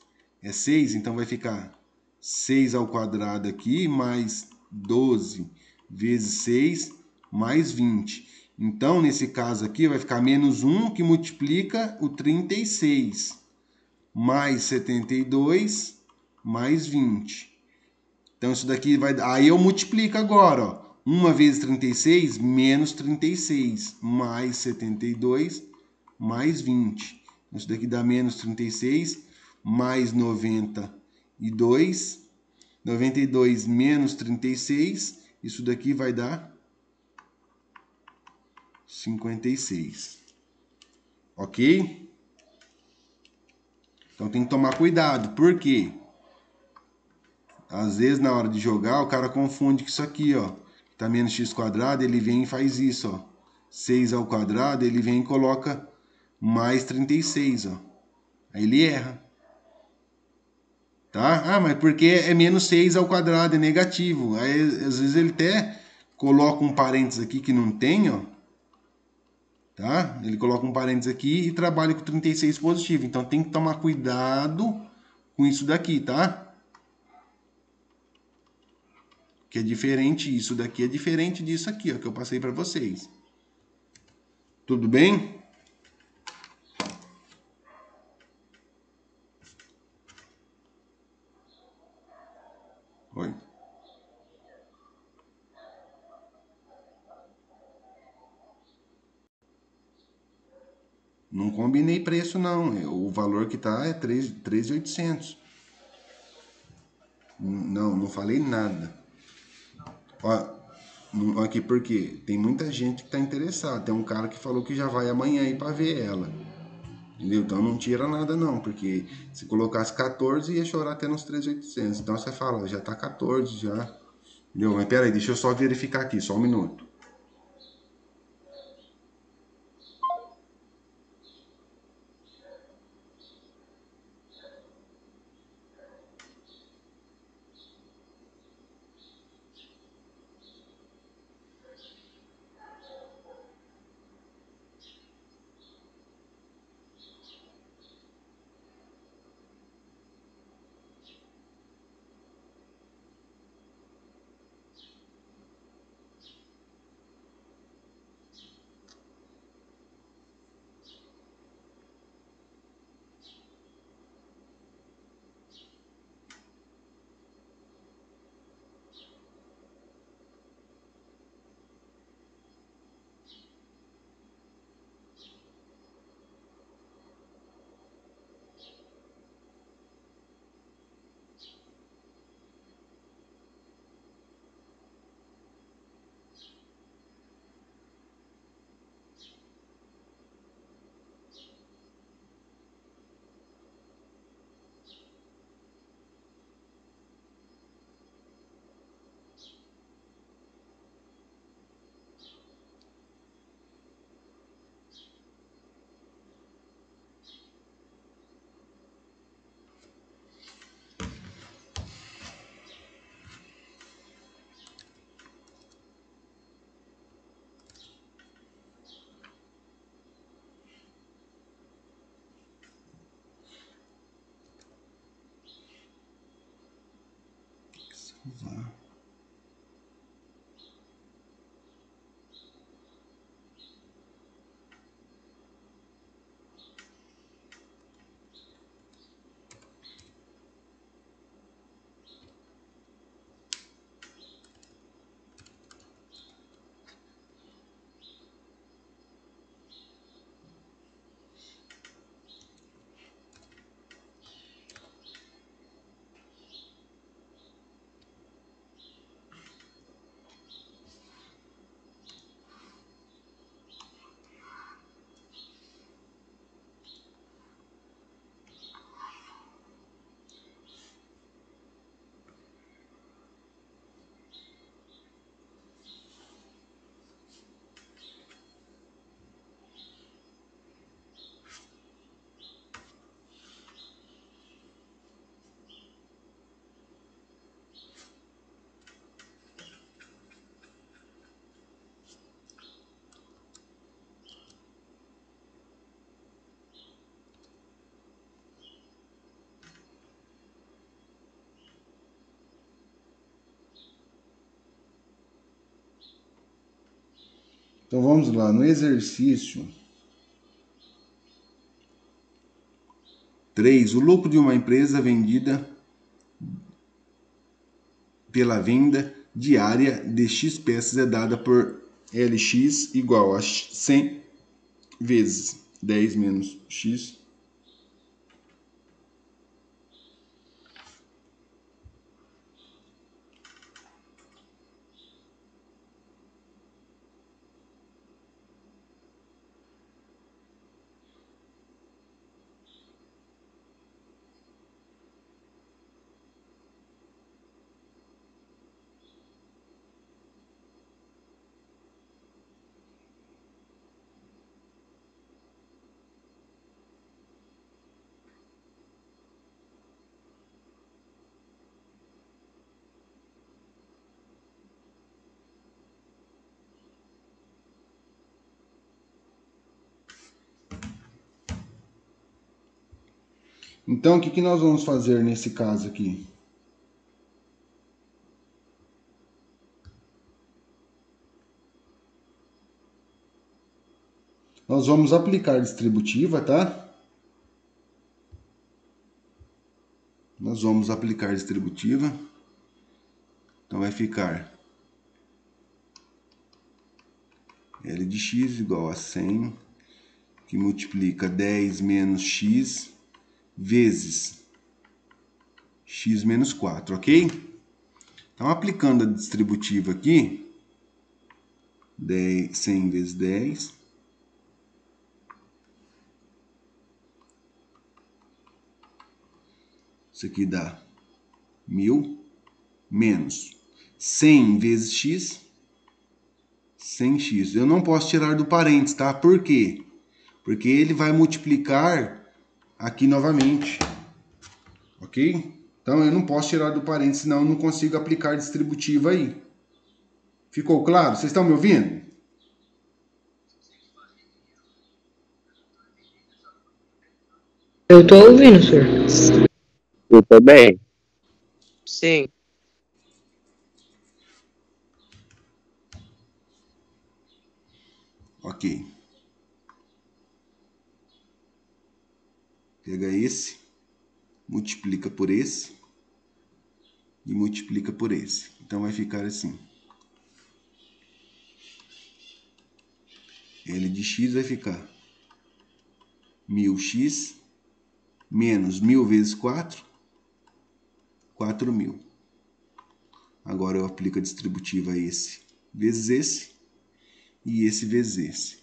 é 6. Então, vai ficar 6 ao quadrado aqui, mais 12 vezes 6, mais 20. Então, nesse caso aqui, vai ficar menos 1, que multiplica o 36, mais 72, mais 20. Então, isso daqui vai... Aí eu multiplico agora, ó. 1 vezes 36, menos 36, mais 72, mais 20. Isso daqui dá menos 36, mais 92. 92 menos 36, isso daqui vai dar 56. Ok? Então tem que tomar cuidado. Por quê? Às vezes na hora de jogar o cara confunde com isso aqui, ó. Tá menos x quadrado, ele vem e faz isso, ó. 6 ao quadrado, ele vem e coloca mais 36, ó. Aí ele erra. Tá? Ah, mas porque é menos 6 ao quadrado, é negativo. Aí às vezes ele até coloca um parênteses aqui que não tem, ó. Tá? Ele coloca um parênteses aqui e trabalha com 36 positivo. Então tem que tomar cuidado com isso daqui, tá? Que é diferente, isso daqui é diferente disso aqui, ó, que eu passei para vocês. Tudo bem? Oi. Não combinei preço, não. O valor que tá é 13.800. Não falei nada. Ó, aqui porque tem muita gente que tá interessada. Tem um cara que falou que já vai amanhã aí para ver ela. Entendeu? Então não tira nada não, porque se colocasse 14 ia chorar até nos 3.800. Então você fala, já tá 14 já. Entendeu? Mas peraí, deixa eu só verificar aqui, só um minuto. Então vamos lá, no exercício 3, o lucro de uma empresa vendida pela venda diária de X peças é dada por LX igual a 100 vezes 10 menos X Então, o que nós vamos fazer nesse caso aqui? Nós vamos aplicar distributiva, tá? Nós vamos aplicar distributiva. Então, vai ficar L de x igual a 100, que multiplica 10 menos x vezes x menos 4, ok? Então, aplicando a distributiva aqui, 100 vezes 10, isso aqui dá 1000, menos 100 vezes x, 100x. Eu não posso tirar do parênteses, tá? Por quê? Porque ele vai multiplicar aqui novamente, ok? Então, eu não posso tirar do parênteses, senão eu não consigo aplicar distributiva aí. Ficou claro? Vocês estão me ouvindo? Eu tô ouvindo, senhor. Eu também. Sim. Ok. Pega esse, multiplica por esse e multiplica por esse. Então, vai ficar assim. L de x vai ficar 1000x menos 1000 vezes 4, 4000. Agora eu aplico a distributiva esse vezes esse e esse vezes esse.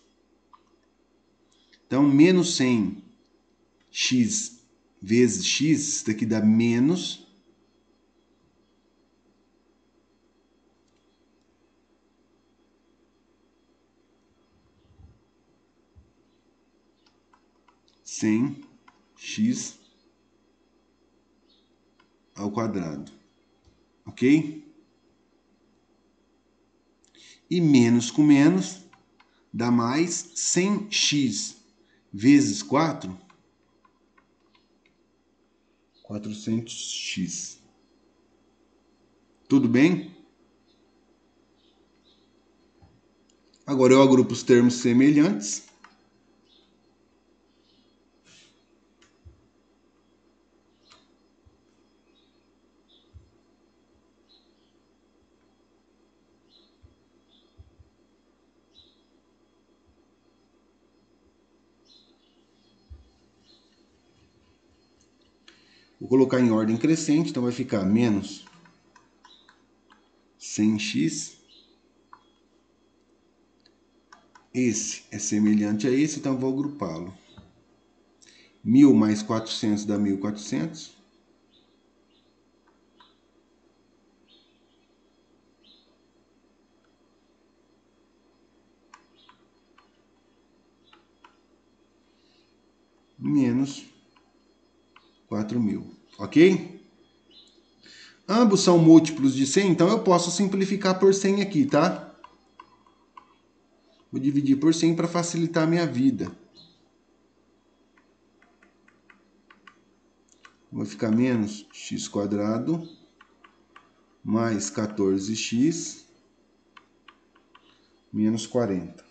Então, menos 100x vezes x, isso daqui dá menos 100x ao quadrado, ok? E menos com menos dá mais 100x vezes 4, 400x. Tudo bem? Agora eu agrupo os termos semelhantes. Vou colocar em ordem crescente, então vai ficar menos 100x. Esse é semelhante a esse, então vou agrupá-lo. 1000 mais 400 dá 1400. Menos 4000, ok? Ambos são múltiplos de 100, então eu posso simplificar por 100 aqui, tá? Vou dividir por 100 para facilitar a minha vida. Vai ficar menos x² mais 14x menos 40.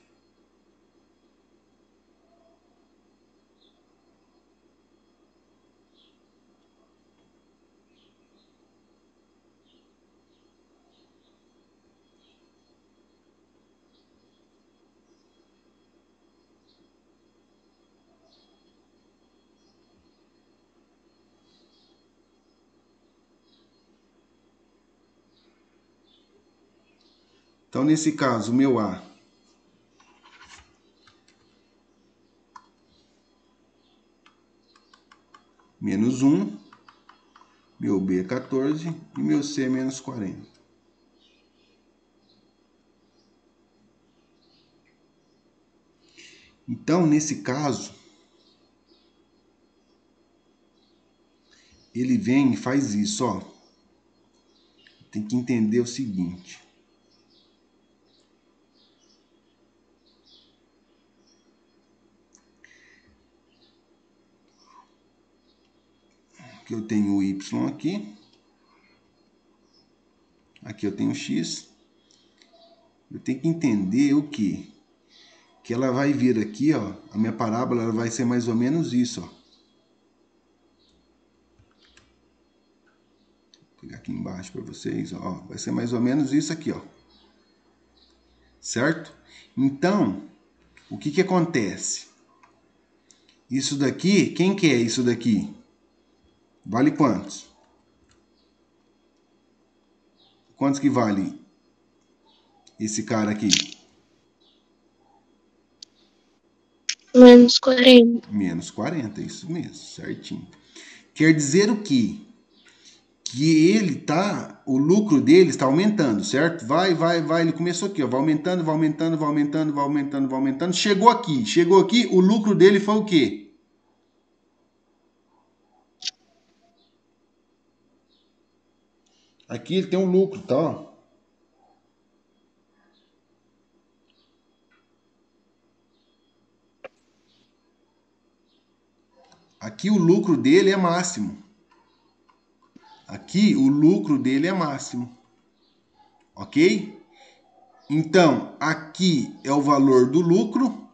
Então, nesse caso, o meu A menos 1, meu B é 14 e meu C é menos 40. Então, nesse caso, ele vem e faz isso, ó. Tem que entender o seguinte. que eu tenho o Y aqui. Aqui eu tenho o X. Eu tenho que entender o quê? Que ela vai vir aqui, ó. A minha parábola ela vai ser mais ou menos isso, ó. Vou pegar aqui embaixo para vocês, ó. Vai ser mais ou menos isso aqui, ó. Certo? Então, o que que acontece? Isso daqui, quem que é isso daqui? Vale quantos? Quantos que vale esse cara aqui? Menos 40. Menos 40, isso mesmo, certinho. Quer dizer o quê? Que ele tá, o lucro dele está aumentando, certo? Vai, ele começou aqui, ó, vai aumentando, vai aumentando, vai aumentando, vai aumentando, vai aumentando, chegou aqui, o lucro dele foi o quê? Aqui ele tem um lucro, tá? Ó. Aqui o lucro dele é máximo. Aqui o lucro dele é máximo. Ok? Então, aqui é o valor do lucro.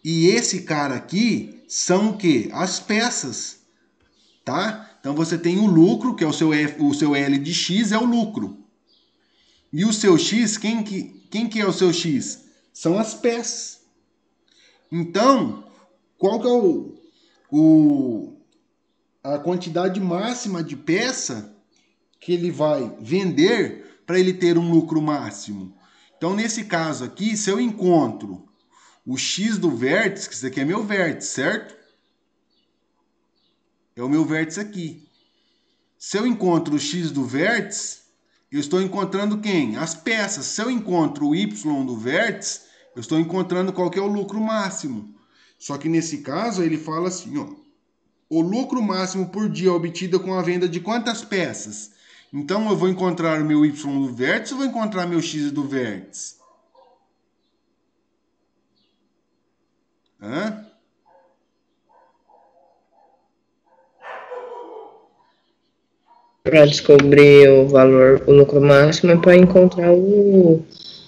E esse cara aqui são o quê? As peças. Tá? Então você tem o lucro, que é o seu L de X, é o lucro. E o seu X, quem que é o seu X? São as peças. Então, qual que é a quantidade máxima de peça que ele vai vender para ele ter um lucro máximo? Então, nesse caso aqui, se eu encontro o X do vértice, que isso aqui é meu vértice, certo? É o meu vértice aqui. Se eu encontro o X do vértice, eu estou encontrando quem? As peças. Se eu encontro o Y do vértice, eu estou encontrando qual que é o lucro máximo. Só que nesse caso, ele fala assim, ó. O lucro máximo por dia obtido com a venda de quantas peças? Então, eu vou encontrar o meu Y do vértice ou vou encontrar meu X do vértice? Hã? Para descobrir o valor, o lucro máximo é para encontrar o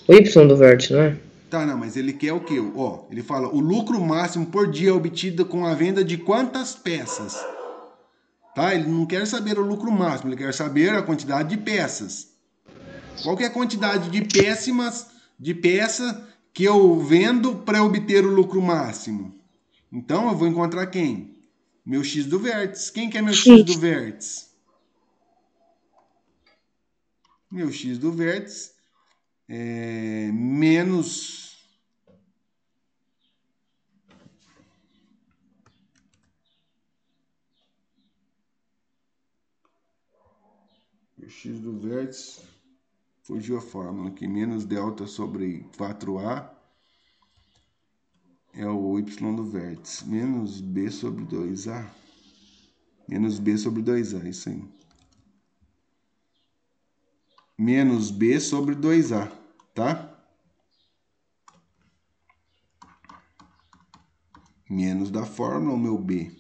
Y do vértice, não é? Tá, não, mas ele quer o quê? Ó, ele fala, o lucro máximo por dia obtido com a venda de quantas peças? Tá? Ele não quer saber o lucro máximo, ele quer saber a quantidade de peças. Qual que é a quantidade de peça que eu vendo para obter o lucro máximo? Então eu vou encontrar quem? Meu X do vértice. Quem que é meu X do X. vértice? Meu X do vértice é menos... O X do vértice, fugiu a fórmula aqui, menos delta sobre 4A é o Y do vértice, menos B sobre 2A. Menos B sobre 2A, isso aí. Menos B sobre 2A, tá? Menos da fórmula, o meu B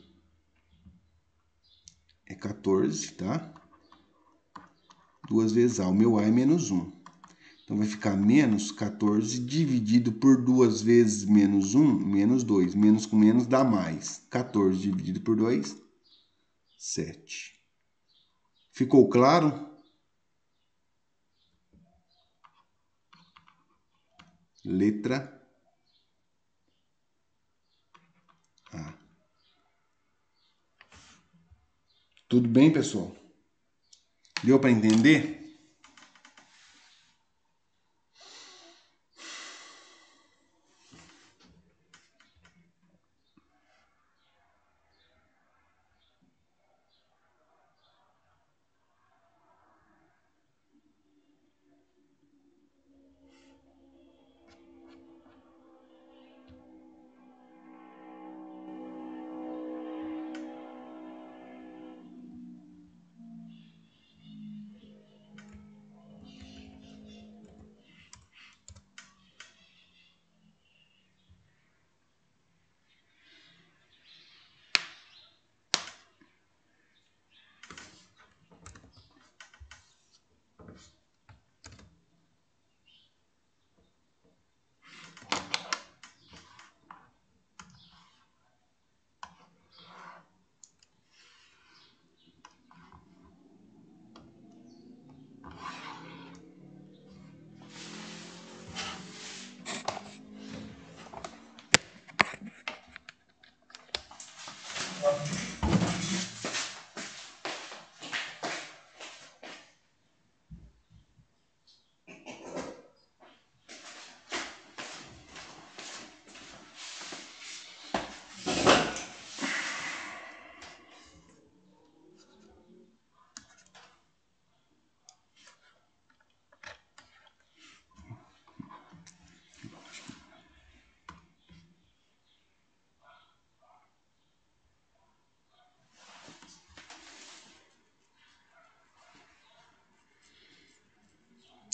é 14, tá? 2 vezes A, o meu A é menos 1. Então, vai ficar menos 14 dividido por 2 vezes menos 1, menos 2. Menos com menos dá mais. 14 dividido por 2, 7. Ficou claro? Letra A. Tudo bem, pessoal? Deu para entender?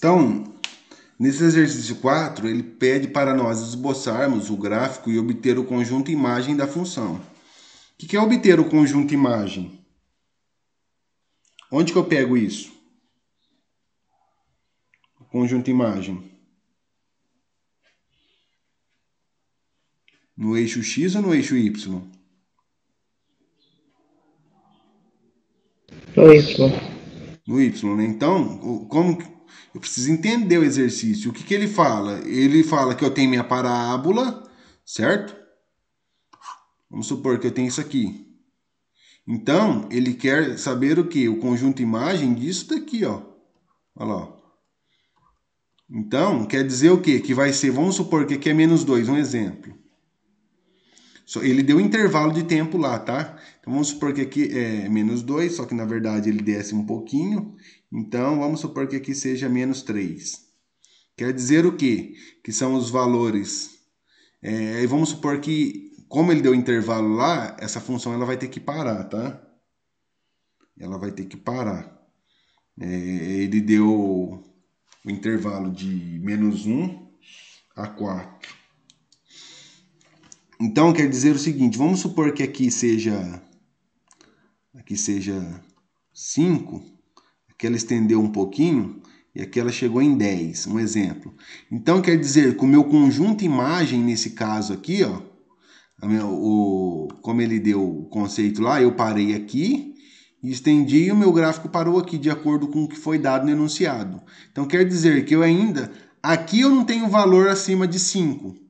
Então, nesse exercício 4, ele pede para nós esboçarmos o gráfico e obter o conjunto imagem da função. O que é obter o conjunto imagem? Onde que eu pego isso? O conjunto imagem. No eixo X ou no eixo Y? No Y. No Y, né? Então, como eu preciso entender o exercício. O que ele fala? Ele fala que eu tenho minha parábola, certo? Vamos supor que eu tenho isso aqui. Então, ele quer saber o quê? O conjunto imagem disso daqui, ó. Olha lá, ó. Então, quer dizer o quê? Que vai ser, vamos supor que aqui é menos 2, um exemplo. Ele deu um intervalo de tempo lá, tá? Então, vamos supor que aqui é menos 2, só que na verdade ele desce um pouquinho. Então, vamos supor que aqui seja menos 3. Quer dizer o quê? Que são os valores. E vamos supor que, como ele deu intervalo lá, essa função ela vai ter que parar, tá? Ela vai ter que parar. Ele deu o intervalo de menos 1 a 4. Então, quer dizer o seguinte, vamos supor que aqui seja 5, aqui ela estendeu um pouquinho e aqui ela chegou em 10, um exemplo. Então, quer dizer que o meu conjunto imagem, nesse caso aqui, ó, como ele deu o conceito lá, eu parei aqui e estendi e o meu gráfico parou aqui, de acordo com o que foi dado no enunciado. Então, quer dizer que eu ainda, aqui eu não tenho valor acima de 5.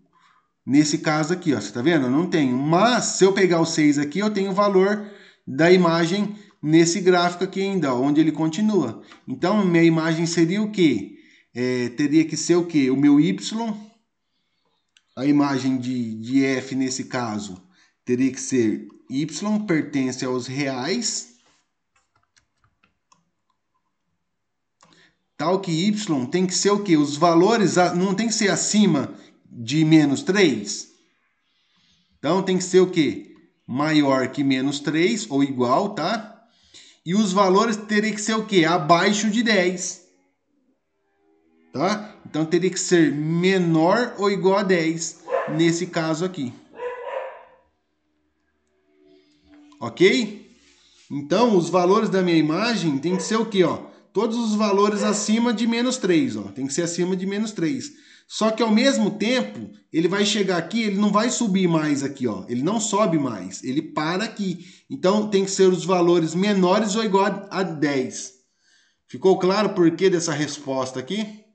Nesse caso aqui, ó, você tá vendo? Eu não tenho. Mas, se eu pegar o 6 aqui, eu tenho o valor da imagem nesse gráfico aqui ainda, ó, onde ele continua. Então, minha imagem seria o quê? Teria que ser o quê? O meu Y, a imagem de F nesse caso, teria que ser Y, pertence aos reais, tal que Y tem que ser o quê? Os valores não tem que ser acima de menos 3. Então, tem que ser o quê? Maior que menos 3, ou igual, tá? E os valores teriam que ser o quê? Abaixo de 10. Tá? Então, teria que ser menor ou igual a 10, nesse caso aqui. Ok? Então, os valores da minha imagem tem que ser o quê? Ó? Todos os valores acima de menos 3. Ó. Tem que ser acima de menos 3. Só que ao mesmo tempo, ele vai chegar aqui, ele não vai subir mais aqui, ó. Ele não sobe mais, ele para aqui. Então tem que ser os valores menores ou igual a 10. Ficou claro o porquê dessa resposta aqui?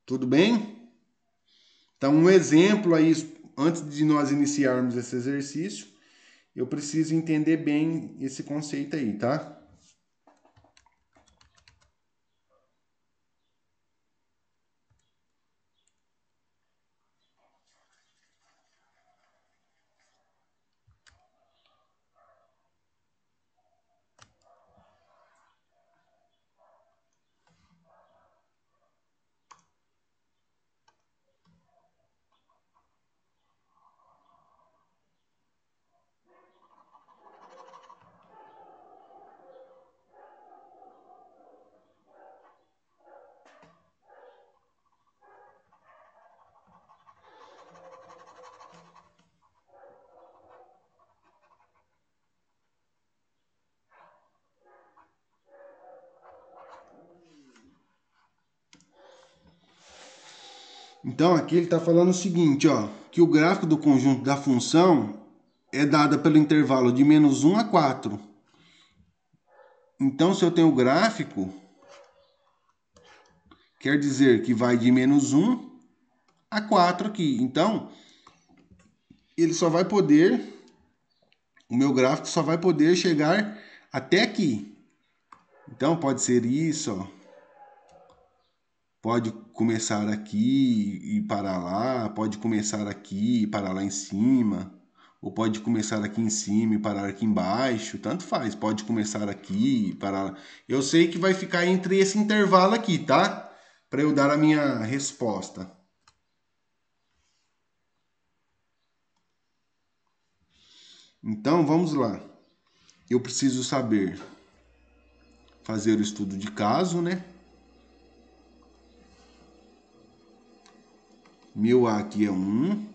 Tudo bem? Então um exemplo aí, antes de nós iniciarmos esse exercício, eu preciso entender bem esse conceito aí, tá? Então aqui ele está falando o seguinte, ó, que o gráfico do conjunto da função é dada pelo intervalo de menos 1 a 4. Então, se eu tenho o gráfico, quer dizer que vai de menos 1 a 4 aqui. Então, ele só vai poder, o meu gráfico só vai poder chegar até aqui. Então, pode ser isso, ó. Pode começar aqui e parar lá, pode começar aqui e parar lá em cima, ou pode começar aqui em cima e parar aqui embaixo, tanto faz, pode começar aqui e parar lá. Eu sei que vai ficar entre esse intervalo aqui, tá? Para eu dar a minha resposta. Então, vamos lá. Eu preciso saber fazer o estudo de caso, né? Meu A aqui é 1,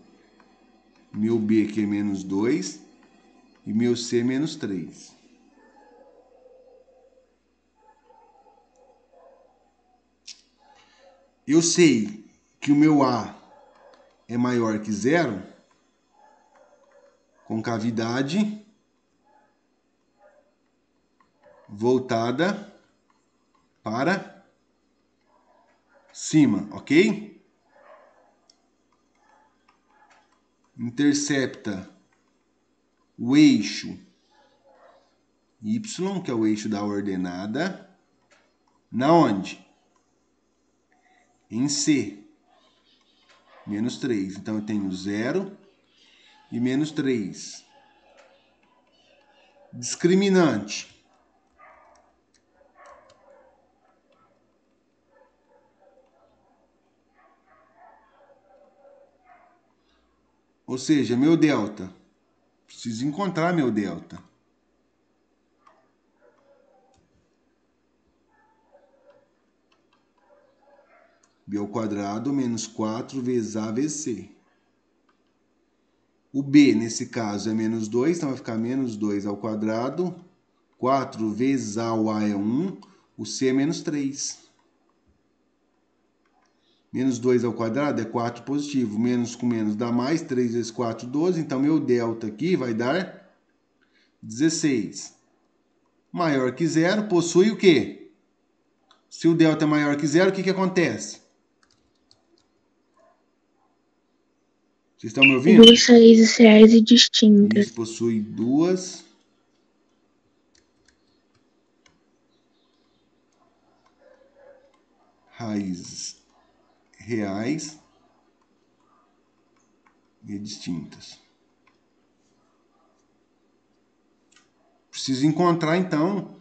meu B aqui é menos 2 e meu C é menos 3. Eu sei que o meu A é maior que 0, concavidade voltada para cima, ok? Intercepta o eixo Y, que é o eixo da ordenada, na onde? Em C, menos 3. Então, eu tenho 0 e menos 3. Discriminante. Ou seja, meu delta. Preciso encontrar meu delta. B ao quadrado menos 4 vezes A vezes C. O B, nesse caso, é menos 2, então vai ficar menos 2 ao quadrado. 4 vezes A, o A é 1. O C é menos 3. Menos 2 ao quadrado é 4 positivo. Menos com menos dá mais. 3 vezes 4, 12. Então, meu delta aqui vai dar 16. Maior que 0, possui o quê? Se o delta é maior que 0, o que acontece? Vocês estão me ouvindo? Duas raízes reais e distintas. Isso, possui duas raízes reais e distintas. Preciso encontrar, então,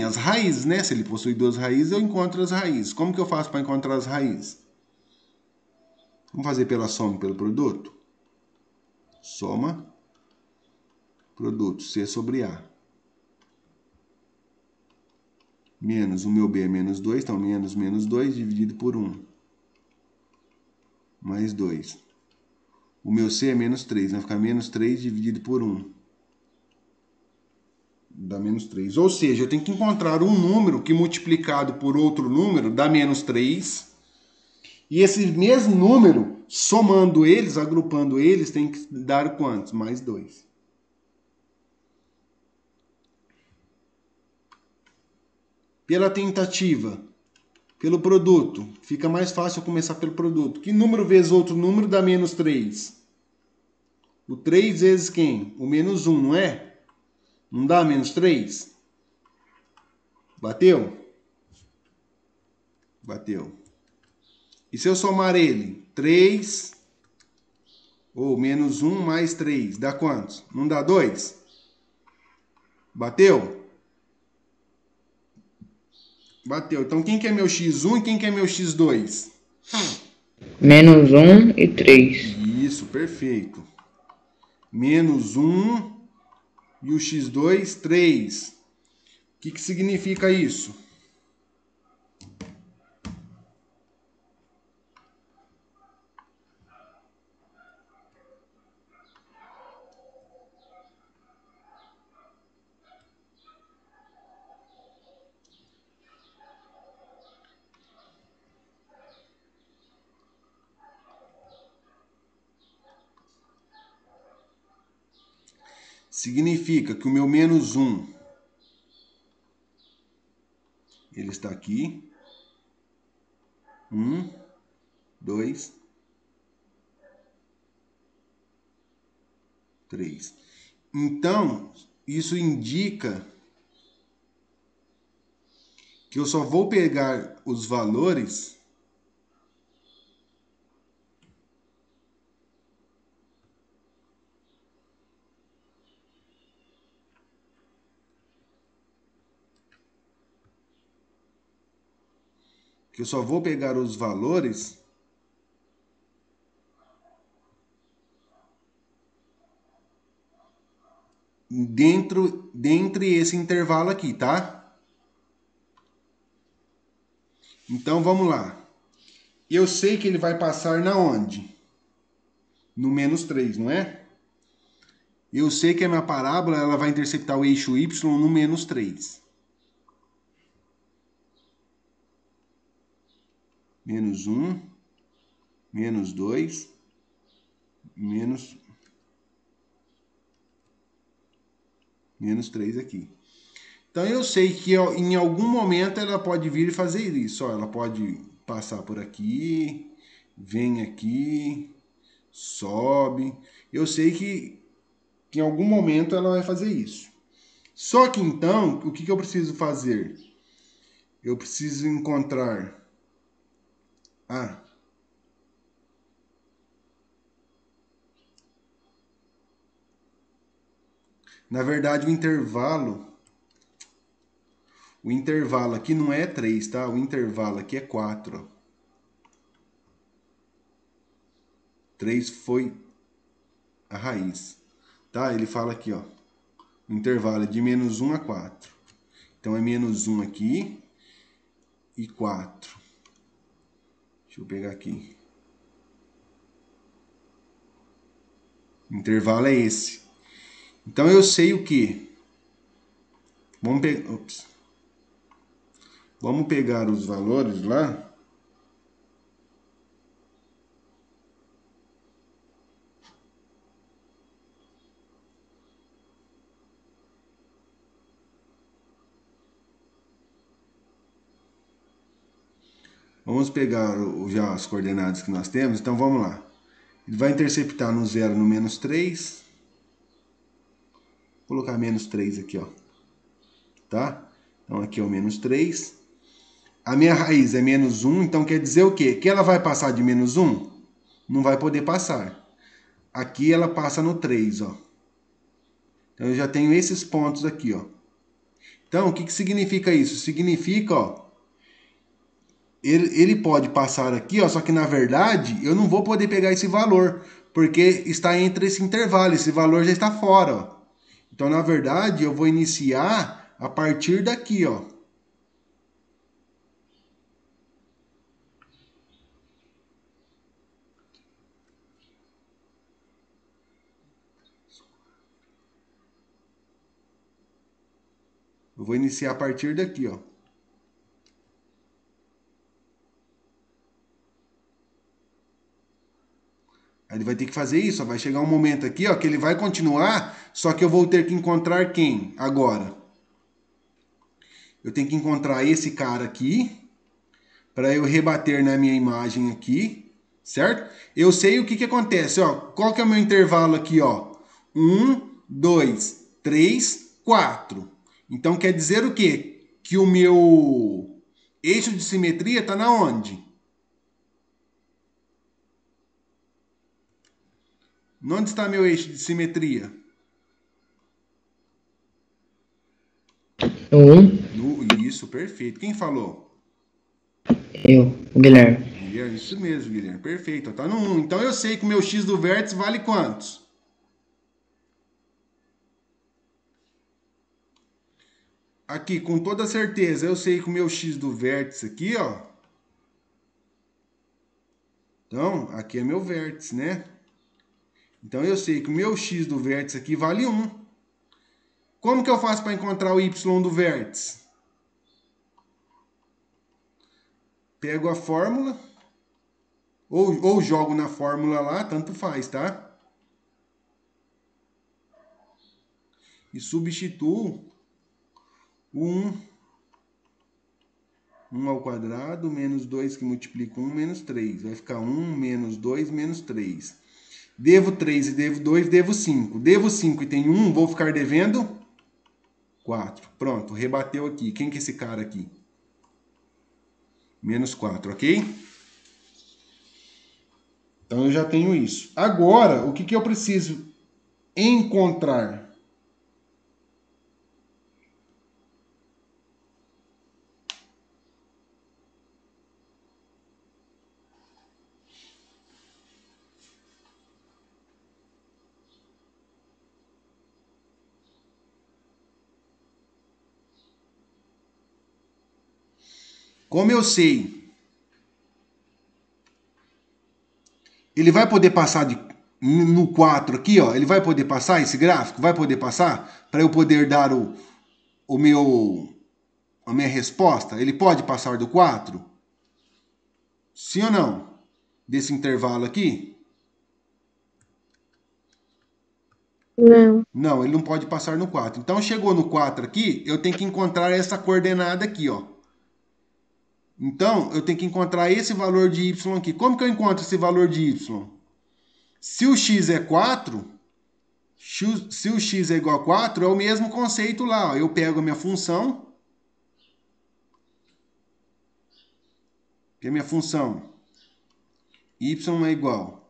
as raízes, né? Se ele possui duas raízes, eu encontro as raízes. Como que eu faço para encontrar as raízes? Vamos fazer pela soma e pelo produto? Soma, produto, C sobre A. Menos o meu B é menos 2, então menos 2 dividido por 1. Mais 2. O meu C é menos 3, vai ficar menos 3 dividido por 1. Dá menos 3. Ou seja, eu tenho que encontrar um número que multiplicado por outro número dá menos 3. E esse mesmo número, somando eles, agrupando eles, tem que dar quantos? Mais 2. Pela tentativa, pelo produto, fica mais fácil eu começar pelo produto. Que número vezes outro número dá menos 3? O 3 vezes quem? O menos 1, não é? Não dá menos 3? Bateu? Bateu. E se eu somar ele? 3 ou menos 1 mais 3, dá quantos? Não dá 2? Bateu? Bateu. Então quem que é meu x1 e quem que é meu x2? Menos 1 e 3. Isso, perfeito. Menos 1 e o x2, 3. O que significa isso? Significa que o meu menos 1, ele está aqui. 1, 2, 3. Então, isso indica que eu só vou pegar os valores dentre esse intervalo aqui, tá? Então, vamos lá. Eu sei que ele vai passar na onde? No menos 3, não é? Eu sei que a minha parábola ela vai interceptar o eixo y no menos 3. Menos 1, menos 2, menos 3 aqui. Então eu sei que em algum momento ela pode vir e fazer isso. Ó, ela pode passar por aqui, vem aqui, sobe. Eu sei que em algum momento ela vai fazer isso. Só que então, o que eu preciso fazer? Eu preciso encontrar... na verdade, o intervalo aqui não é 3, tá? O intervalo aqui é 4. 3 foi a raiz. Tá? Ele fala aqui, ó. O intervalo é de menos 1 a 4. Então é menos 1 aqui e 4. Deixa eu pegar aqui. O intervalo é esse. Então eu sei o que? Vamos pegar os valores lá. Vamos pegar já as coordenadas que nós temos. Então vamos lá. Ele vai interceptar no 0 no menos 3. Vou colocar menos 3 aqui, ó. Tá? Então aqui é o menos 3. A minha raiz é menos 1, então quer dizer o quê? Que ela vai passar de menos 1? Não vai poder passar. Aqui ela passa no 3, ó. Então eu já tenho esses pontos aqui, ó. Então, o que significa isso? Significa, ó, ele pode passar aqui, ó, só que na verdade eu não vou poder pegar esse valor, porque está entre esse intervalo, esse valor já está fora, ó. Então, na verdade, eu vou iniciar a partir daqui, ó. Eu vou iniciar a partir daqui, ó. Aí ele vai ter que fazer isso, ó. Vai chegar um momento aqui, ó, que ele vai continuar, só que eu vou ter que encontrar quem agora? Eu tenho que encontrar esse cara aqui, para eu rebater na minha imagem aqui, certo? Eu sei o que acontece, ó. Qual que é o meu intervalo aqui, ó? 1, 2, 3, 4. Então quer dizer o quê? Que o meu eixo de simetria está na onde? Onde está meu eixo de simetria? Isso, perfeito. Quem falou? Eu, o Guilherme. Guilherme, isso mesmo, Guilherme. Perfeito. Tá no 1. Então eu sei que o meu x do vértice vale quantos? Aqui, com toda certeza, eu sei que o meu x do vértice aqui, ó. Então, aqui é meu vértice, né? Então eu sei que o meu x do vértice aqui vale 1. Como que eu faço para encontrar o y do vértice? Pego a fórmula, ou jogo na fórmula lá, tanto faz, tá? E substituo o 1 ao quadrado, menos 2 que multiplica 1, menos 3. Vai ficar 1, menos 2, menos 3. Devo 3 e devo 2, devo 5. Devo 5 e tenho 1, vou ficar devendo 4. Pronto, rebateu aqui. Quem que é esse cara aqui? Menos 4, ok? Então eu já tenho isso. Agora, o que eu preciso encontrar? Como eu sei, ele vai poder passar no 4 aqui, ó. Ele vai poder passar esse gráfico? Vai poder passar? Para eu poder dar a minha resposta? Ele pode passar do 4? Sim ou não? Desse intervalo aqui? Não. Não, ele não pode passar no 4. Então, chegou no 4 aqui, eu tenho que encontrar essa coordenada aqui, ó. Então, eu tenho que encontrar esse valor de y aqui. Como que eu encontro esse valor de y? Se o x é 4, se o x é igual a 4, é o mesmo conceito lá, ó. Eu pego a minha função, que é a minha função y é igual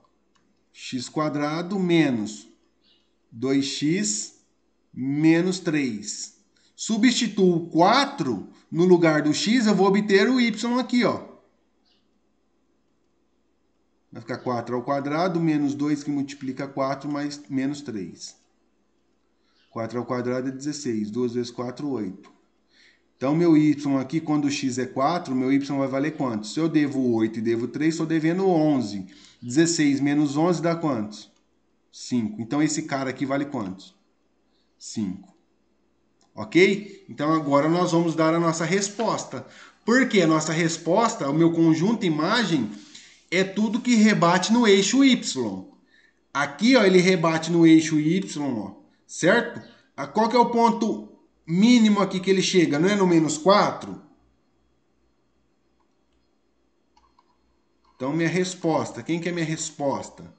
a x² menos 2x menos 3. Substituo 4 no lugar do x, eu vou obter o y aqui, ó. Vai ficar 4² menos 2 que multiplica 4 mais menos 3. 4² é 16. 2 vezes 4, 8. Então, meu y aqui, quando o x é 4, meu y vai valer quanto? Se eu devo 8 e devo 3, estou devendo 11. 16 menos 11 dá quantos? 5. Então, esse cara aqui vale quantos? 5. Ok? Então, agora nós vamos dar a nossa resposta. Porque a nossa resposta, o meu conjunto imagem, é tudo que rebate no eixo y. Aqui, ó, ele rebate no eixo y, ó, certo? Qual que é o ponto mínimo aqui que ele chega? Não é no menos 4? Então, minha resposta. Quem que é minha resposta?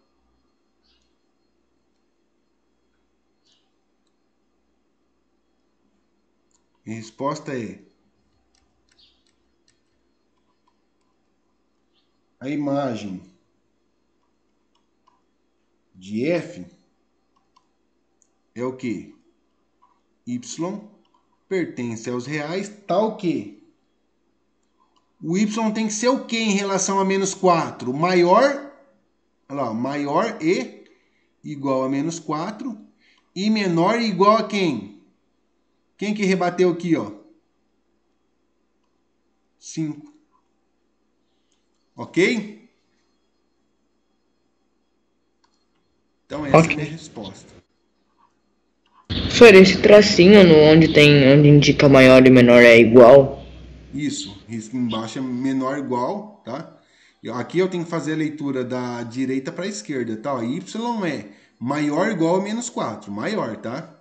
Minha resposta é a imagem de f é o quê? Y pertence aos reais, tal que o y tem que ser o quê em relação a menos 4? Maior, olha lá, maior e igual a menos 4 e menor e igual a quem? Quem que rebateu aqui, ó? 5. Ok? Então essa é a minha Ok. resposta. Professor, esse tracinho onde indica maior e menor é igual? Isso, risco embaixo é menor ou igual, tá? Aqui eu tenho que fazer a leitura da direita para a esquerda, tá? Y é maior ou igual a menos 4, maior, tá?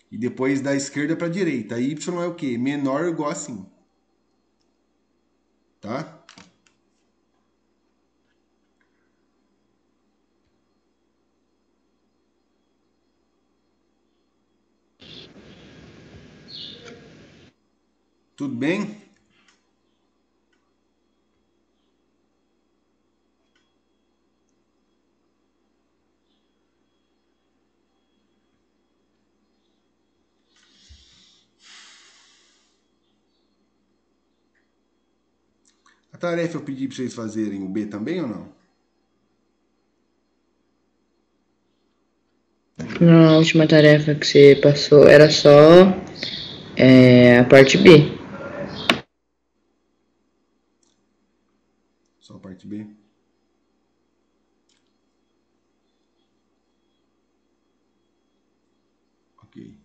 E depois da esquerda para a direita, y é o quê? Menor ou igual a 5, tá? Tudo bem? A tarefa eu pedi para vocês fazerem o B também ou não? Na última tarefa que você passou era só a parte B. Só a parte B? Ok.